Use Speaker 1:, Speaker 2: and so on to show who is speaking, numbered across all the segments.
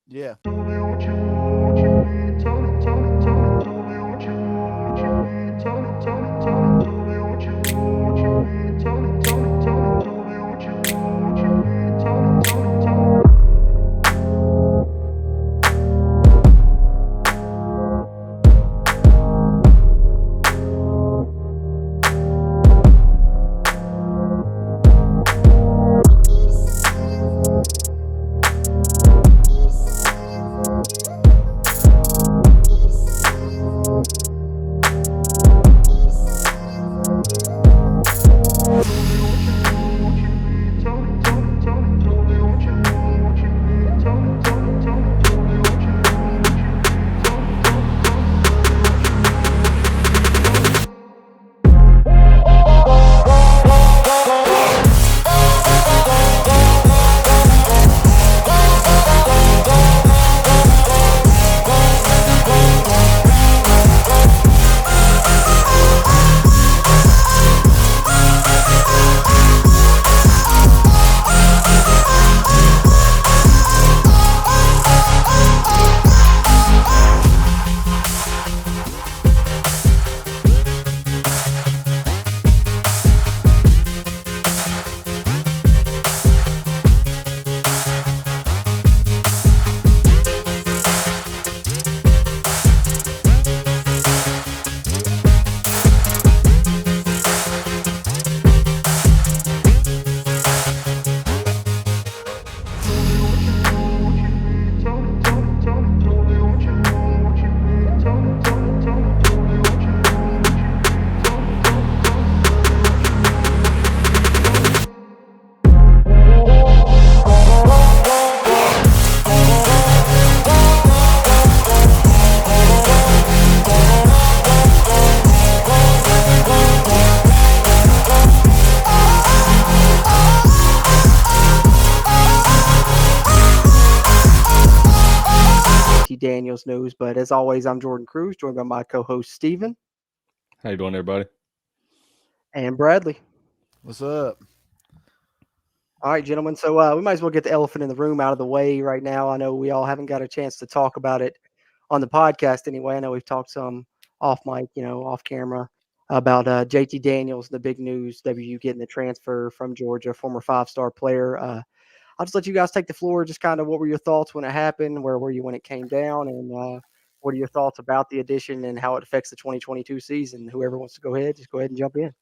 Speaker 1: Yeah.
Speaker 2: Daniels news. But as always, I'm Jordan Cruz, joined by my co-host Steven
Speaker 3: How you doing, everybody?
Speaker 2: and Bradley.
Speaker 1: What's up?
Speaker 2: All right, gentlemen. So we might as well get the elephant in the room out of the way right now. I know we all haven't got a chance to talk about it on the podcast anyway. I know we've talked some off mic, off camera about JT Daniels, the big news, WU getting the transfer from Georgia, former five-star player. I'll just let you guys take the floor. Just kind of what were your thoughts when it happened? Where were you when it came down? And what are your thoughts about the addition and how it affects the 2022 season? Whoever wants to go ahead, just go ahead and jump in.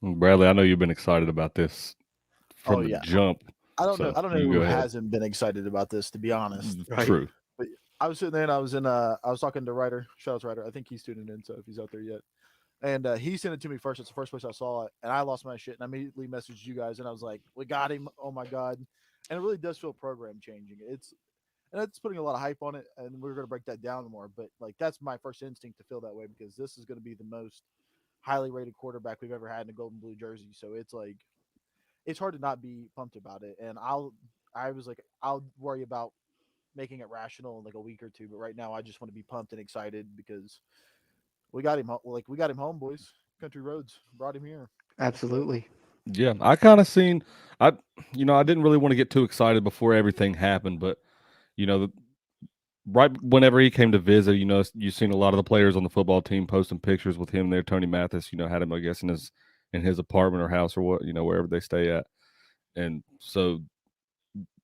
Speaker 3: Bradley, I know you've been excited about this
Speaker 1: Oh
Speaker 3: from the
Speaker 1: yeah.
Speaker 3: jump.
Speaker 1: I don't know.
Speaker 3: So
Speaker 1: I don't know
Speaker 3: you
Speaker 1: who
Speaker 3: go ahead.
Speaker 1: hasn't been excited about this, to be honest.
Speaker 2: Right.
Speaker 3: True.
Speaker 1: But I was sitting there and I was talking to Ryder, shout out to Ryder. I think he's tuning in, so if he's out there yet. And he sent it to me first. It's the first place I saw it, and I lost my shit. And I immediately messaged you guys, and I was like, "We got him! Oh my god!" And it really does feel program changing. It's putting a lot of hype on it, and we're gonna break that down more. But like that's my first instinct to feel that way because this is gonna be the most highly rated quarterback we've ever had in a gold and blue jersey. So it's like it's hard to not be pumped about it. And I was like, I'll worry about making it rational in like a week or two. But right now, I just want to be pumped and excited because we got him. Like we got him home, boys. Country roads brought him here. Let's go.
Speaker 2: Absolutely.
Speaker 3: Yeah, I kind of seen. I, I didn't really want to get too excited before everything happened, but you know, right whenever he came to visit, you seen a lot of the players on the football team posting pictures with him there. Tony Mathis, had him, I guess, in his apartment or house or what, wherever they stay at. And so,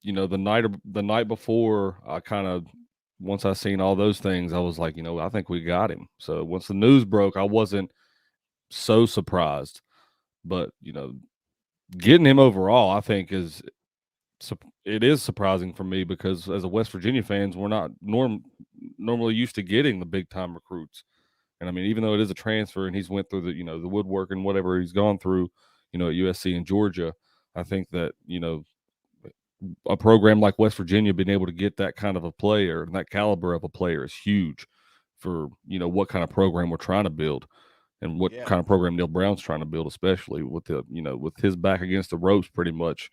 Speaker 3: the night before, I kind of once I seen all those things, I was like, I think we got him. So once the news broke, I wasn't so surprised, but getting him overall, I think it is surprising for me because as a West Virginia fans, we're not normally used to getting the big time recruits. And I mean, even though it is a transfer and he's went through the woodwork and whatever he's gone through, at USC and Georgia, I think that a program like West Virginia being able to get that kind of a player and that caliber of a player is huge for what kind of program we're trying to build and what
Speaker 1: Yeah.
Speaker 3: kind of program Neil Brown's trying to build, especially with with his back against the ropes pretty much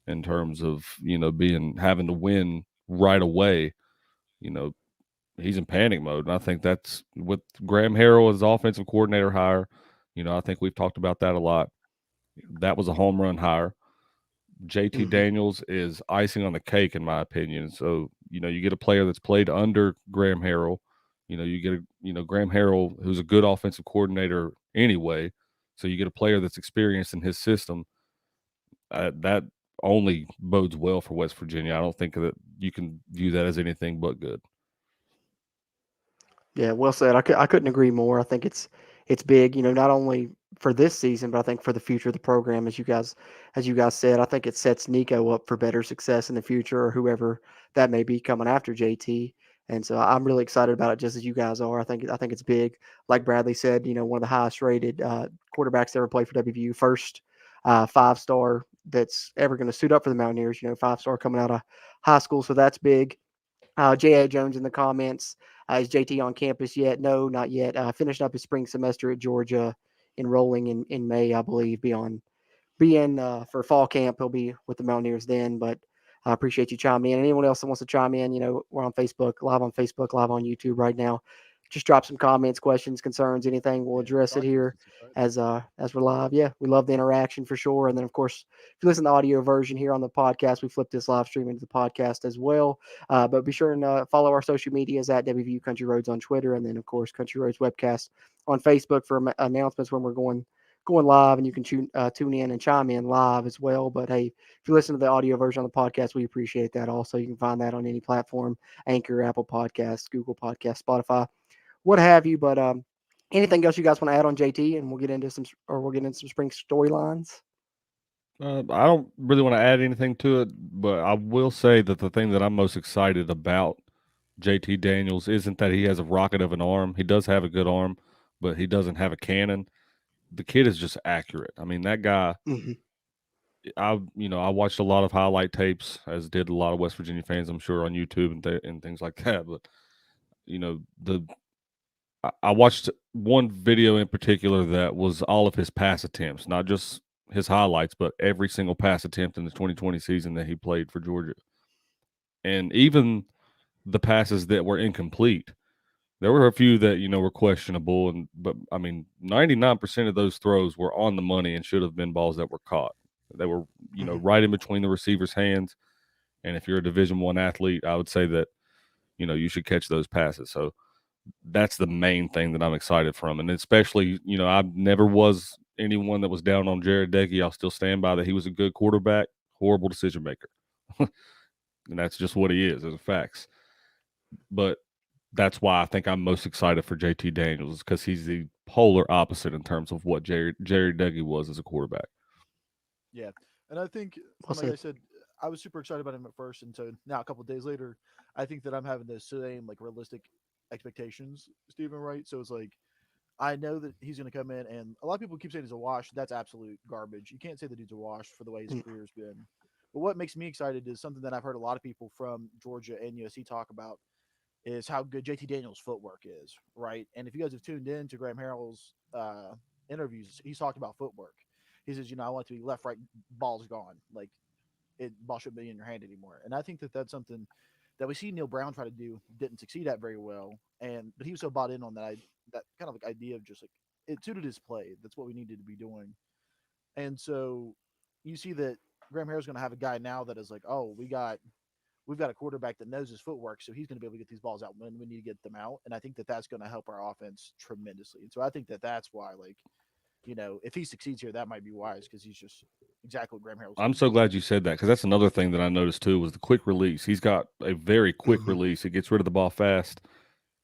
Speaker 3: in terms of having to win right away. You know, he's in panic mode, and I think that's with Graham Harrell as offensive coordinator hire. I think we've talked about that a lot. That was a home run hire. JT
Speaker 1: Mhm.
Speaker 3: Daniels is icing on the cake, in my opinion. So, you get a player that's played under Graham Harrell. You get Graham Harrell, who's a good offensive coordinator anyway. So you get a player that's experienced in his system. That only bodes well for West Virginia. I don't think that you can view that as anything but good.
Speaker 2: Yeah, well said. I couldn't agree more. I think it's big, not only for this season, but I think for the future of the program, as you guys said. I think it sets Nico up for better success in the future, or whoever that may be coming after JT. And so I'm really excited about it, just as you guys are. I think it's big. Like Bradley said, one of the highest rated quarterbacks to ever play for WVU, first 5-star that's ever going to suit up for the Mountaineers. 5-star coming out of high school, so that's big. J.A. Jones in the comments. Is JT on campus yet? No, not yet. Finishing up his spring semester at Georgia, enrolling in May, I believe, be in for fall camp. He'll be with the Mountaineers then, but I appreciate you chiming in. Anyone else that wants to chime in, we're on Facebook, live on YouTube right now. Just drop some comments, questions, concerns, anything. We'll
Speaker 1: Yeah,
Speaker 2: address it
Speaker 1: talk to us.
Speaker 2: here
Speaker 1: It's exciting.
Speaker 2: as we're live. Yeah, we love the interaction for sure. And then, of course, if you listen to the audio version here on the podcast, we flip this live stream into the podcast as well. But be sure and follow our social medias at WVU Country Roads on Twitter, and then, of course, Country Roads Webcast on Facebook for announcements when we're going live, and you can tune in and chime in live as well. But hey, if you listen to the audio version on the podcast, we appreciate that also. You can find that on any platform: Anchor, Apple Podcasts, Google Podcasts, Spotify, what have you. But anything else you guys want to add on JT, and we'll get into some spring storylines.
Speaker 3: I don't really want to add anything to it, but I will say that the thing that I'm most excited about JT Daniels isn't that he has a rocket of an arm. He does have a good arm, but he doesn't have a cannon. The kid is just accurate. I mean, that guy.
Speaker 2: Mm-hmm.
Speaker 3: I watched a lot of highlight tapes, as did a lot of West Virginia fans, I'm sure, on YouTube and things like that. But the I watched one video in particular that was all of his pass attempts, not just his highlights, but every single pass attempt in the 2020 season that he played for Georgia. And even the passes that were incomplete, there were a few that were questionable, but I mean, 99% of those throws were on the money and should have been balls that were caught. They were right in between the receiver's hands, and if you're a Division I athlete, I would say that you should catch those passes. So that's the main thing that I'm excited from, and especially I never was anyone that was down on Jared Deggy. I'll still stand by that. He was a good quarterback, horrible decision maker, and that's just what he is. As a facts. But that's why I think I'm most excited for JT Daniels, because he's the polar opposite in terms of what Jerry Deggy was as a quarterback.
Speaker 1: Yeah, and I think,
Speaker 2: Well
Speaker 1: like I
Speaker 2: said.
Speaker 1: said, I was super excited about him at first, and so now a couple of days later, I think that I'm having the same like realistic expectations, Stephen. Right? So it's like I know that he's going to come in, and a lot of people keep saying he's a wash. That's absolute garbage. You can't say the dude's a wash for the way his
Speaker 2: Mm.
Speaker 1: career's been. But what makes me excited is something that I've heard a lot of people from Georgia and USC talk about is how good JT Daniels' footwork is, right? And if you guys have tuned in to Graham Harrell's interviews, he's talked about footwork. He says, I want it to be left, right, ball's gone. Like, ball shouldn't be in your hand anymore. And I think that that's something that we see Neil Brown try to do, didn't succeed at very well. But he was so bought in on that kind of like idea of just like it suited his play. That's what we needed to be doing. And so you see that Graham Harrell's going to have a guy now that is like, oh, we've got a quarterback that knows his footwork, so he's going to be able to get these balls out when we need to get them out. And I think that that's going to help our offense tremendously. And so I think that that's why, like, if he succeeds here, that might be wise because he's just exactly what Graham Harrell's.
Speaker 3: I'm so glad you said that, because that's another thing that I noticed too was the quick release. He's got a very quick
Speaker 2: Mhm.
Speaker 3: release. It gets rid of the ball fast,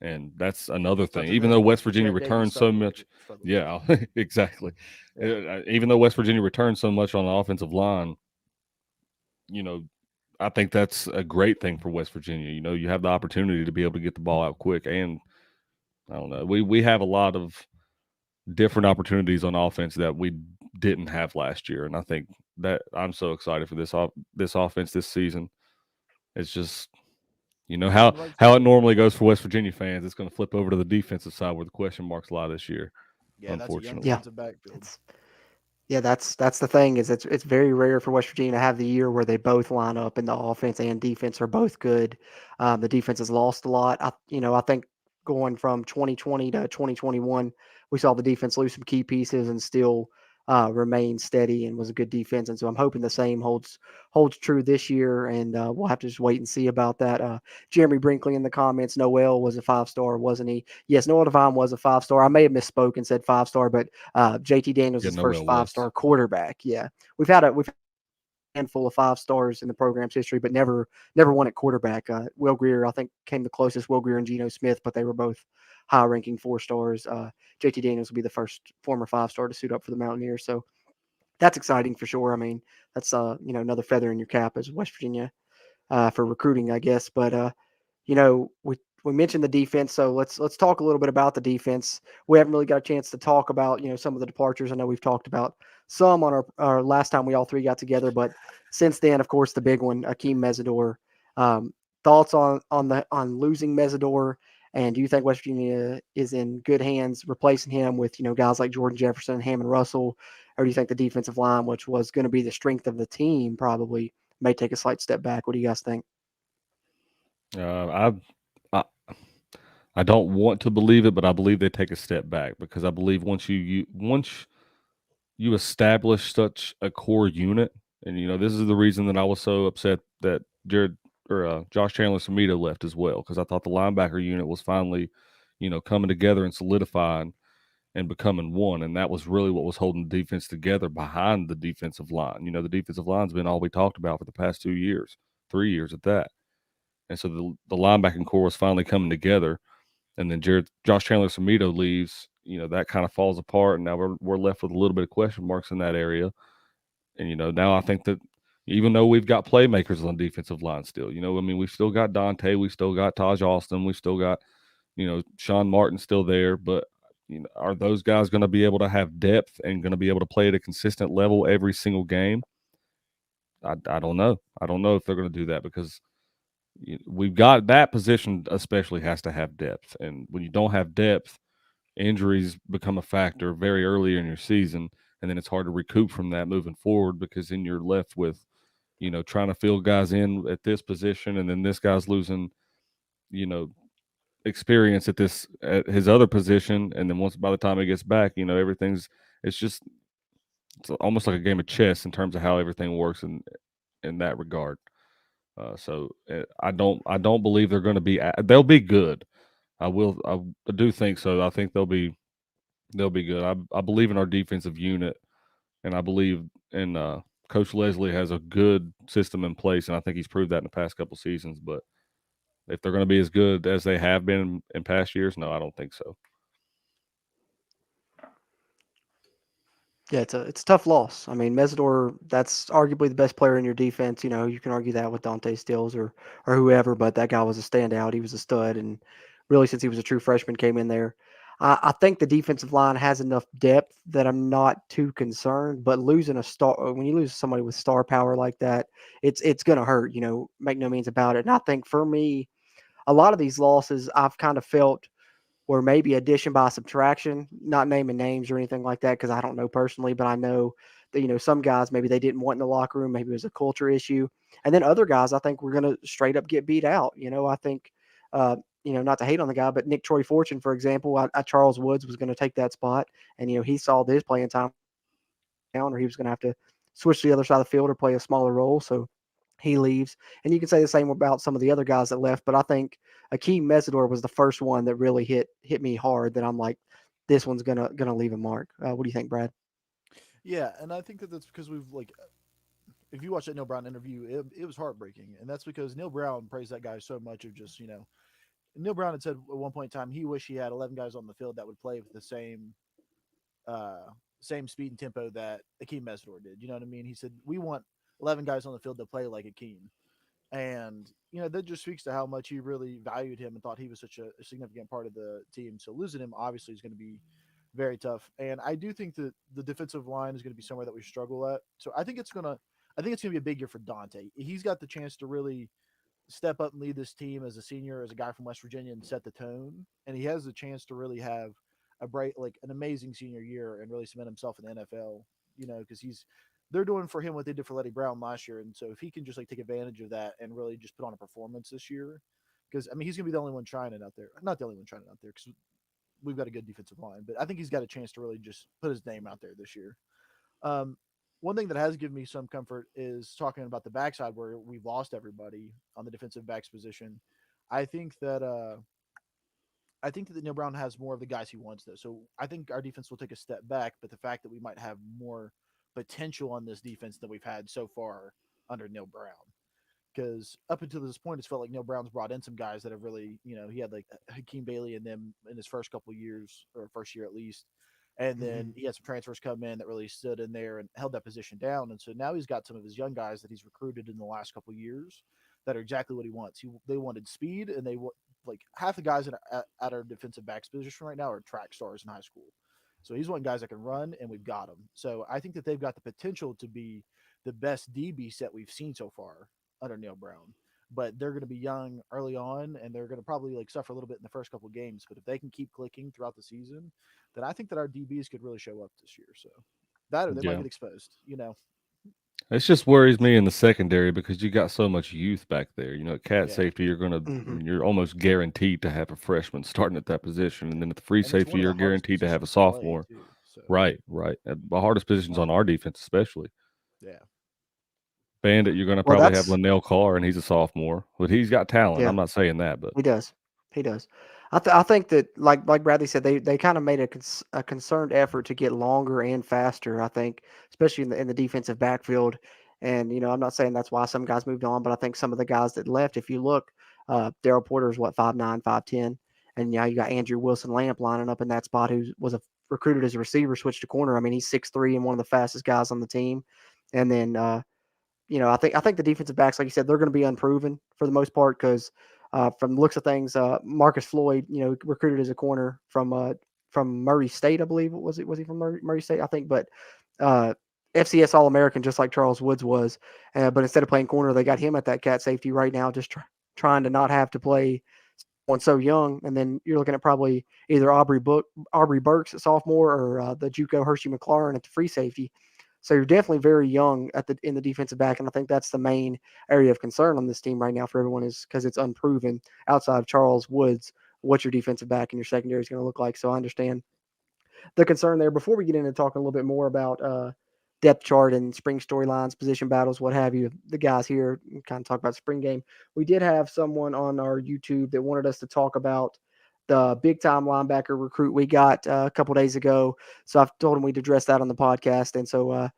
Speaker 3: and that's another thing.
Speaker 1: Something
Speaker 3: Even
Speaker 1: that
Speaker 3: though West Virginia
Speaker 1: Jared Daggy
Speaker 3: returns so much,
Speaker 1: struggled
Speaker 3: yeah, exactly.
Speaker 1: Yeah.
Speaker 3: Even though West Virginia returns so much on the offensive line, you know, I think that's a great thing for West Virginia. You have the opportunity to be able to get the ball out quick, and I don't know, we have a lot of different opportunities on offense that we didn't have last year, and I think that I'm so excited for this offense this season. It's just
Speaker 1: On
Speaker 3: how
Speaker 1: the right
Speaker 3: how
Speaker 1: track.
Speaker 3: it normally goes for West Virginia fans. It's going to flip over to the defensive side where the question marks lie this year,
Speaker 1: Yeah, that's a young
Speaker 3: unfortunately.
Speaker 2: Yeah,
Speaker 1: defensive backfield.
Speaker 2: it's that's the thing, is it's very rare for West Virginia to have the year where they both line up and the offense and defense are both good. The defense has lost a lot. I think going from 2020 to 2021, we saw the defense lose some key pieces and still remained steady and was a good defense. And so I'm hoping the same holds true this year. And we'll have to just wait and see about that. Jeremy Brinkley in the comments, Noel was a 5-star, wasn't he? Yes, Noel Devine was a 5-star. I may have misspoke and said 5-star, but JT Daniels
Speaker 3: Yeah,
Speaker 2: is the first
Speaker 3: Noel was.
Speaker 2: 5-star quarterback. Yeah, we've had a handful of 5-stars in the program's history, but never won at quarterback. Will Greer, I think, came the closest. Will Greer and Geno Smith, but they were both high-ranking 4-stars. JT Daniels will be the first former 5-star to suit up for the Mountaineers. So that's exciting for sure. I mean, that's another feather in your cap as West Virginia for recruiting, I guess. But we mentioned the defense, so let's talk a little bit about the defense. We haven't really got a chance to talk about some of the departures. I know we've talked about some on our last time we all three got together, but since then, of course, the big one, Akeem Mesidor. Um, Thoughts on losing Mesidor, and do you think West Virginia is in good hands replacing him with guys like Jordan Jefferson, Hammond Russell, or do you think the defensive line, which was going to be the strength of the team, probably may take a slight step back? What do you guys think?
Speaker 3: Uh, I, I I don't want to believe it, but I believe they take a step back because I believe once you establish such a core unit, and this is the reason that I was so upset that Jared or Josh Chandler Samito left as well, because I thought the linebacker unit was finally, coming together and solidifying and becoming one, and that was really what was holding the defense together behind the defensive line. The defensive line's been all we talked about for the past 2 years, 3 years at that, and so the linebacking core was finally coming together, and then Josh Chandler Samito leaves. That kind of falls apart, and now we're left with a little bit of question marks in that area. And now I think that even though we've got playmakers on defensive line still, I mean, we've still got Dante, we still got Taj Austin, we still got Sean Martin still there, but are those guys going to be able to have depth and going to be able to play at a consistent level every single game? I don't know. I don't know if they're going to do that because we've got that position especially has to have depth, and when you don't have depth, injuries become a factor very early in your season, and then it's hard to recoup from that moving forward because then you're left with trying to fill guys in at this position, and then this guy's losing you know experience at his other position, and then once by the time he gets back, everything's it's almost like a game of chess in terms of how everything works in that regard. I don't believe they're going to be they'll be good. I do think so. I think they'll be good. I believe in our defensive unit, and I believe in Coach Leslie has a good system in place, and I think he's proved that in the past couple seasons. But if they're going to be as good as they have been in past years, no, I don't think so.
Speaker 2: Yeah, it's a tough loss. I mean, Mesidor, that's arguably the best player in your defense. You can argue that with Dante Stills or whoever, but that guy was a standout. He was a stud, and really, since he was a true freshman, came in there. I think the defensive line has enough depth that I'm not too concerned. But losing a star, when you lose somebody with star power like that, it's gonna hurt. Make no means about it. And I think for me, a lot of these losses, I've kind of felt or maybe addition by subtraction, not naming names or anything like that because I don't know personally, but I know that some guys maybe they didn't want in the locker room, maybe it was a culture issue, and then other guys I think we're going to straight up get beat out. I think not to hate on the guy, but Nick Troy Fortune, for example, Charles Woods was going to take that spot, and he saw this playing time down, or he was going to have to switch to the other side of the field or play a smaller role. So he leaves. And you can say the same about some of the other guys that left, but I think Akeem Mesidor was the first one that really hit me hard that I'm like, this one's gonna leave a mark. What do you think, Brad?
Speaker 1: Yeah, and I think that that's because we've like, if you watch that Neil Brown interview, it was heartbreaking, and that's because Neil Brown praised that guy so much of just Neil Brown had said at one point in time he wished he had 11 guys on the field that would play with the uh, same speed and tempo that Akeem Mesidor did. You know what I mean? He said we want 11 guys on the field to play like Akeem. And that just speaks to how much he really valued him and thought he was such a significant part of the team. So losing him obviously is going to be very tough. And I do think that the defensive line is going to be somewhere that we struggle at. So I think it's gonna be a big year for Dante. He's got the chance to really step up and lead this team as a senior, as a guy from West Virginia, and set the tone. And he has the chance to really have a bright, like an amazing senior year and really cement himself in the NFL. Because they're doing for him what they did for Letty Brown last year, and so if he can just like take advantage of that and really just put on a performance this year, because I mean he's gonna be the only one trying it out there, not the only one trying it out there, because we've got a good defensive line, but I think he's got a chance to really just put his name out there this year. Um, one thing that has given me some comfort is talking about the backside where we've lost everybody on the defensive backs position. I think that uh, I think that Neil Brown has more of the guys he wants, though. So I think our defense will take a step back, but the fact that we might have more potential on this defense than we've had so far under Neil Brown, because up until this point, it's felt like Neil Brown's brought in some guys that have really, he had like Hakeem Bailey and them in his first couple years or first year at least. And then
Speaker 2: Mhm.
Speaker 1: he had some transfers come in that really stood in there and held that position down. And so now he's got some of his young guys that he's recruited in the last couple years that are exactly what he wants. They wanted speed, and like half the guys at our defensive backs position right now are track stars in high school. So he's wanting guys that can run, and we've got them. So I think that they've got the potential to be the best DB set we've seen so far under Neil Brown. But they're going to be young early on, and they're going to probably like suffer a little bit in the first couple games. But if they can keep clicking throughout the season, then I think that our DBs could really show up this year. So that or they might
Speaker 3: Yeah.
Speaker 1: get exposed.
Speaker 3: It just worries me in the secondary because you got so much youth back there. At cat
Speaker 1: Yeah,
Speaker 3: safety,
Speaker 2: Mhm.
Speaker 3: you're almost guaranteed to have a freshman starting at that position, and then at the free
Speaker 1: and it's
Speaker 3: safety,
Speaker 1: one of the
Speaker 3: you're
Speaker 1: hardest
Speaker 3: guaranteed to have a
Speaker 1: positions to play
Speaker 3: sophomore.
Speaker 1: too. So
Speaker 3: Right, right. The hardest positions on our defense, especially.
Speaker 1: yeah,
Speaker 3: Bandit, you're going to
Speaker 2: Well,
Speaker 3: probably have
Speaker 2: that's
Speaker 3: Linnell Carr, and he's a sophomore, but he's got talent.
Speaker 2: yeah.
Speaker 3: I'm not saying that, but
Speaker 2: He does. He does. I think that like Bradley said, they kind of made a concerned effort to get longer and faster. I think, especially in the defensive backfield. And I'm not saying that's why some guys moved on, but I think some of the guys that left, if you look, Daryl Porter's what 5'9", 5'10", and now you got Andrew Wilson Lamp lining up in that spot, who was recruited as a receiver, switched to corner. I mean, he's 6'3" and one of the fastest guys on the team. And then I think the defensive backs, like you said, they're going to be unproven for the most part because from the looks of things, Marcus Floyd, recruited as a corner from Murray State, I believe. Was he from Murray State? I think, but uh, FCS All American, just like Charles Woods was. But instead of playing corner, they got him at that cat safety right now, just trying to not have to play one so young. And then you're looking at probably either Aubrey Burks at sophomore or the JUCO Hershey McLaurin at the free safety. So you're definitely very young in the defensive back, and I think that's the main area of concern on this team right now for everyone is because it's unproven outside of Charles Woods what your defensive back and your secondary is going to look like. So I understand the concern there. Before we get into talking a little bit more about depth chart and spring storylines, position battles, what have you, the guys here kind of talk about spring game. We did have someone on our YouTube that wanted us to talk about the big time linebacker recruit we got a couple days ago. So I've told him we'd address that on the podcast. And so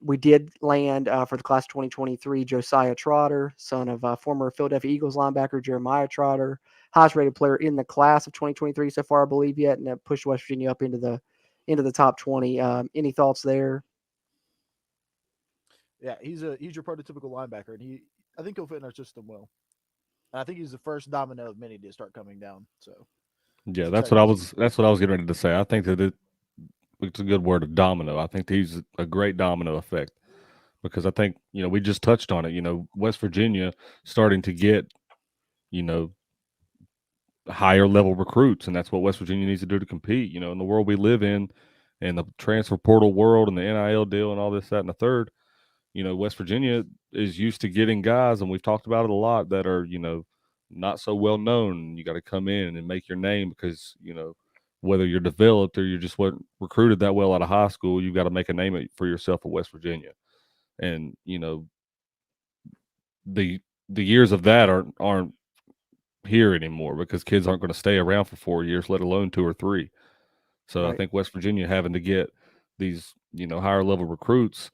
Speaker 2: we did land for the class of 2023 Josiah Trotter, son of former Philadelphia Eagles linebacker Jeremiah Trotter, highest rated player in the class of 2023 so far, I believe, yet, and that pushed West Virginia up into the top 20. Any thoughts there?
Speaker 1: yeah, he's your prototypical linebacker, and I think he'll fit in our system well. And I think he's the first domino of many to start coming down. So
Speaker 3: yeah,
Speaker 1: it's exciting to see.
Speaker 3: that's what I was getting ready to say. I think that it's a good word of domino. I think he's a great domino effect because I think we just touched on it. West Virginia starting to get you know higher level recruits, and that's what West Virginia needs to do to compete. In the world we live in, and the transfer portal world, and the NIL deal, and all this, that, and the third. West Virginia is used to getting guys, and we've talked about it a lot, that are not so well known. You got to come in and make your name because whether you're developed or you just weren't recruited that well out of high school, you've got to make a name for yourself at West Virginia. And the years of that aren't here anymore because kids aren't going to stay around for 4 years, let alone 2 or 3. So I
Speaker 2: Right.
Speaker 3: think West Virginia having to get these higher level recruits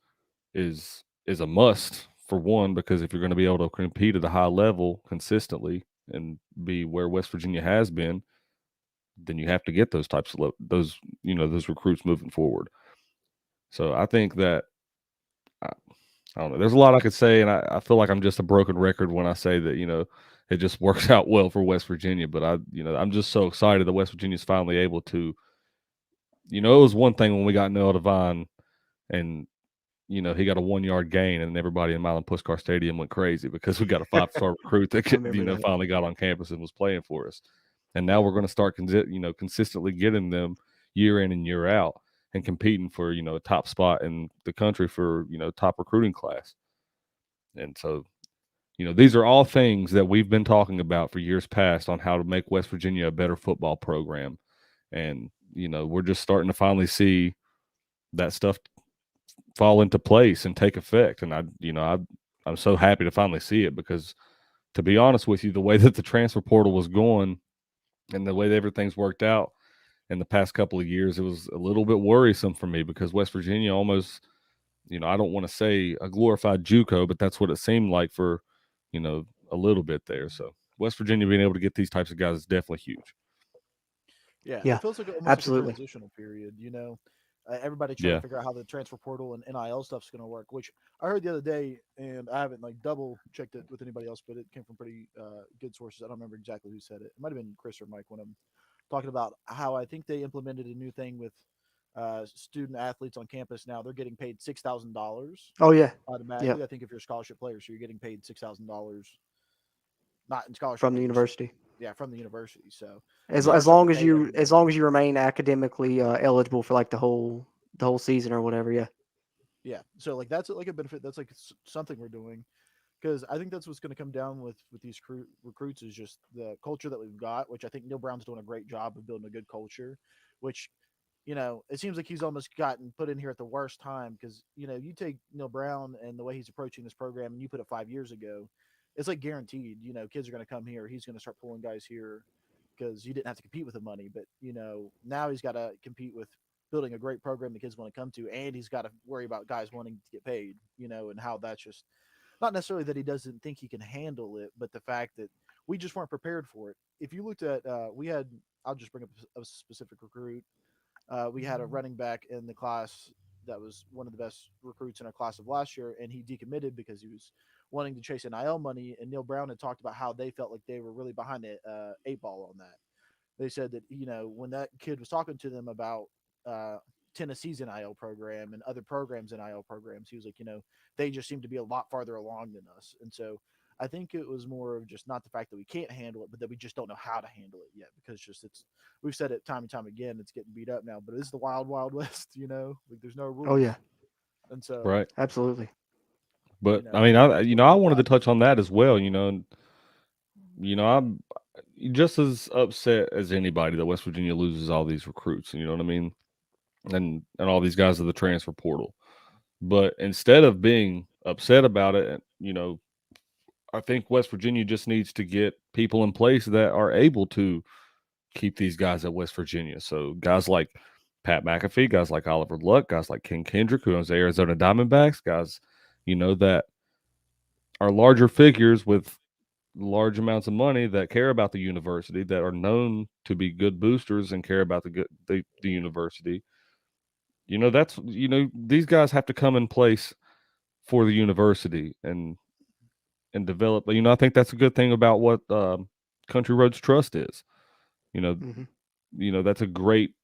Speaker 3: is a must, for one, because if you're going to be able to compete at a high level consistently and be where West Virginia has been, then you have to get those types of those recruits moving forward. So I think that I, I don't know. There's a lot I could say, and I feel like I'm just a broken record when I say that it just works out well for West Virginia. But I'm just so excited that West Virginia's finally able to. It was one thing when we got Noah Devine and he got a 1 yard gain, and everybody in Milan Puskar Stadium went crazy because we got a 5-star recruit that
Speaker 2: I remember that.
Speaker 3: finally got on campus and was playing for us. And now we're going to start consistently getting them year in and year out and competing for a top spot in the country for top recruiting class. And so these are all things that we've been talking about for years past on how to make West Virginia a better football program. And we're just starting to finally see that stuff fall into place and take effect. And I'm so happy to finally see it because, to be honest with you, the way that the transfer portal was going and the way that everything's worked out in the past couple of years, it was a little bit worrisome for me because West Virginia almost, I don't want to say a glorified JUCO, but that's what it seemed like for, a little bit there. So West Virginia being able to get these types of guys is definitely huge.
Speaker 1: Yeah,
Speaker 2: Yeah,
Speaker 1: it feels like almost like a
Speaker 2: absolutely.
Speaker 1: transitional period. Everybody trying to
Speaker 3: Yeah.
Speaker 1: figure out how the transfer portal and NIL stuff's going to work. Which I heard the other day, and I haven't like double checked it with anybody else, but it came from pretty good sources. I don't remember exactly who said it. It might have been Chris or Mike when I'm talking about how I think they implemented a new thing with student athletes on campus. Now they're getting paid $6,000
Speaker 2: Oh yeah, yeah,
Speaker 1: automatically. I think if you're a scholarship player, so you're getting paid $6,000, not in scholarship
Speaker 2: from the
Speaker 1: money, but just
Speaker 2: university.
Speaker 1: yeah from the university. So
Speaker 2: As
Speaker 1: they're
Speaker 3: Yeah.
Speaker 2: as
Speaker 1: starting
Speaker 2: long
Speaker 1: to
Speaker 2: as
Speaker 1: pay
Speaker 2: you as
Speaker 1: everybody.
Speaker 2: long as you remain academically eligible for like the whole season or whatever. Yeah.
Speaker 1: Yeah, so like that's like a benefit. That's like something we're doing because I think that's what's going to come down with these recruits is just the culture that we've got, which I think Neil Brown's doing a great job of building a good culture. Which it seems like he's almost gotten put in here at the worst time because you take Neil Brown and the way he's approaching this program, and you put it 5 years ago, it's like guaranteed. Kids are going to come here. He's going to start pulling guys here because you didn't have to compete with the money, but now he's got to compete with building a great program the kids want to come to, and he's got to worry about guys wanting to get paid, and how that's just not necessarily that he doesn't think he can handle it, but the fact that we just weren't prepared for it. If you looked at, we had, I'll just bring up a specific recruit. We had a running back in the class that was one of the best recruits in our class of last year, and he decommitted because he was wanting to chase NIL money. And Neil Brown had talked about how they felt like they were really behind the eight ball on that. They said that when that kid was talking to them about uh, Tennessee's NIL program and other programs NIL programs, he was like, they just seem to be a lot farther along than us. And so I think it was more of just not the fact that we can't handle it, but that we just don't know how to handle it yet because just it's we've said it time and time again. It's getting beat up now, but it's the wild, wild west. Like there's no
Speaker 2: Oh
Speaker 1: rules,
Speaker 2: yeah,
Speaker 1: and so
Speaker 3: Right.
Speaker 2: absolutely.
Speaker 3: But I
Speaker 1: we
Speaker 3: mean,
Speaker 1: just don't know
Speaker 3: I
Speaker 1: what we
Speaker 3: wanted
Speaker 1: got.
Speaker 3: to touch on that as well. I'm just as upset as anybody that West Virginia loses all these recruits. You know what I mean? And all these guys of the transfer portal. But instead of being upset about it, I think West Virginia just needs to get people in place that are able to keep these guys at West Virginia. So guys like Pat McAfee, guys like Oliver Luck, guys like King Kendrick, who owns the Arizona Diamondbacks, guys, that are larger figures with large amounts of money that care about the university, that are known to be good boosters and care about the university. These guys have to come in place for the university and develop. I think that's a good thing about what Country Roads Trust is. You know,
Speaker 2: Hmm.
Speaker 3: that's a great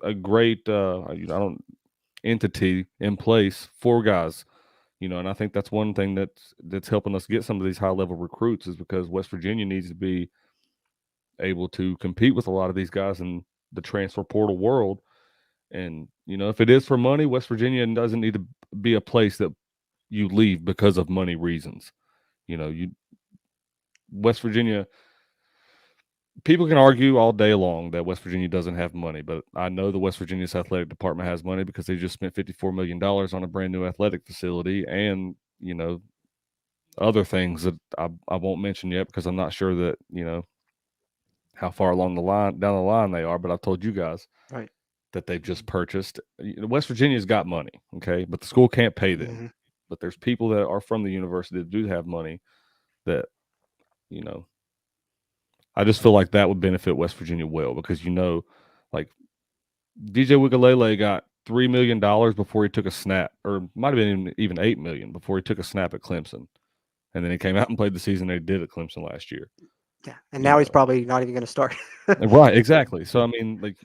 Speaker 3: I don't entity in place for guys. And I think that's one thing that's helping us get some of these high level recruits is because West Virginia needs to be able to compete with a lot of these guys in the transfer portal world. And if it is for money, West Virginia doesn't need to be a place that you leave because of money reasons. You West Virginia, people can argue all day long that West Virginia doesn't have money, but I know the West Virginia's athletic department has money because they just spent $54 million on a brand new athletic facility and, other things that I won't mention yet because I'm not sure that, how far along the line down the line they are, but I've told you guys
Speaker 2: Right.
Speaker 3: that they've just purchased. West Virginia's got money, okay, but the school can't pay them.
Speaker 2: Hmm.
Speaker 3: But there's people that are from the university that do have money that, you know, I just feel like that would benefit West Virginia well because like DJ Wigalele got $3 million before he took a snap, or might have been even 8 million before he took a snap at Clemson, and then he came out and played the season they did at Clemson last year.
Speaker 2: Yeah, and
Speaker 3: You
Speaker 2: now he's
Speaker 3: know,
Speaker 2: probably not even going to start.
Speaker 3: right? Exactly. So I mean, like,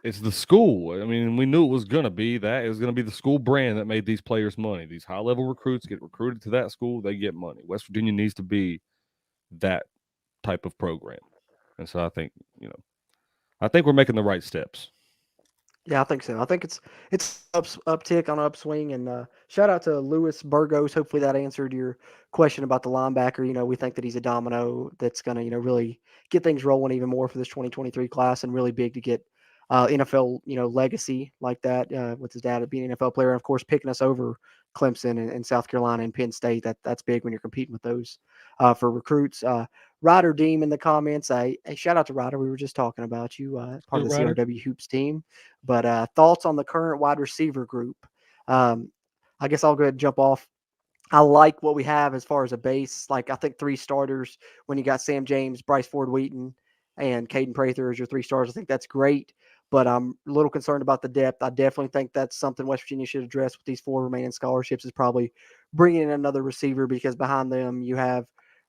Speaker 3: it's the school. I mean, we knew it was going to be that. It was going to be the school brand that made these players money. These high level recruits get recruited to that school, they get money. West Virginia needs to be that type of program, and so I think we're making the right steps.
Speaker 2: Yeah, I think so. I think it's uptick on upswing, and shout out to Louis Burgos. Hopefully that answered your question about the linebacker. We think that he's a domino that's going to really get things rolling even more for this 2023 class, and really big to get NFL, legacy like that with his dad being an NFL player, and of course picking us over Clemson and South Carolina and Penn State. That's big when you're competing with those for recruits. Ryder Deem in the comments. Hey, shout out to Ryder. We were just talking about you, part of the
Speaker 3: Ryder.
Speaker 2: CRW Hoops team. But thoughts on the current wide receiver group? Um, I guess I'll go ahead and jump off. I like what we have as far as a base. Like I think 3 starters when you got Sam James, Bryce Ford Wheaton, and Caden Prather as your 3 stars. I think that's great. But I'm a little concerned about the depth. I definitely think that's something West Virginia should address with these 4 remaining scholarships is probably bringing in another receiver because behind them you have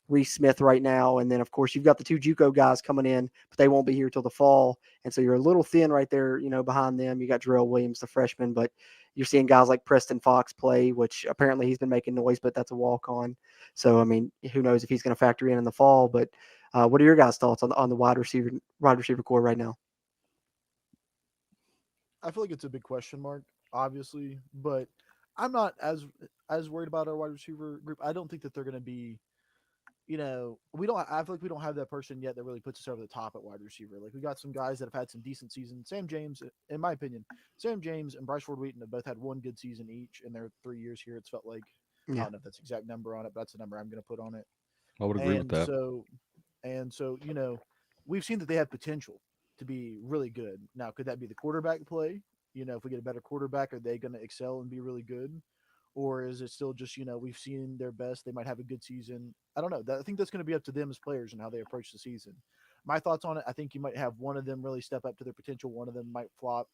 Speaker 2: Reese Smith right now. And then, of course, you've got the 2 JUCO guys coming in, but they won't be here till the fall. And so you're a little thin right there, behind them. You got Jarrell Williams, the freshman, but you're seeing guys like Preston Fox play, which apparently he's been making noise, but that's a walk-on. So, I mean, who knows if he's going to factor in the fall. But what are your guys' thoughts on the wide receiver core right now?
Speaker 1: I feel like it's a big question mark, obviously, but I'm not as worried about our wide receiver group. I don't think that they're going to be, we don't. I feel like we don't have that person yet that really puts us over the top at wide receiver. Like we got some guys that have had some decent seasons. Sam James, in my opinion, Sam James and Bryce Ford Wheaton have both had one good season each in their 3 years here. It's felt like I
Speaker 2: Yeah.
Speaker 1: don't know if that's the exact number on it, but that's the number I'm going to put on it.
Speaker 3: I would agree with
Speaker 1: And
Speaker 3: that.
Speaker 1: so, we've seen that they have potential to be really good. Now, could that be the quarterback play? If we get a better quarterback, are they going to excel and be really good? Or is it still just, we've seen their best? They might have a good season. I don't know. I think that's going to be up to them as players and how they approach the season. My thoughts on it, I think you might have one of them really step up to their potential. One of them might flop.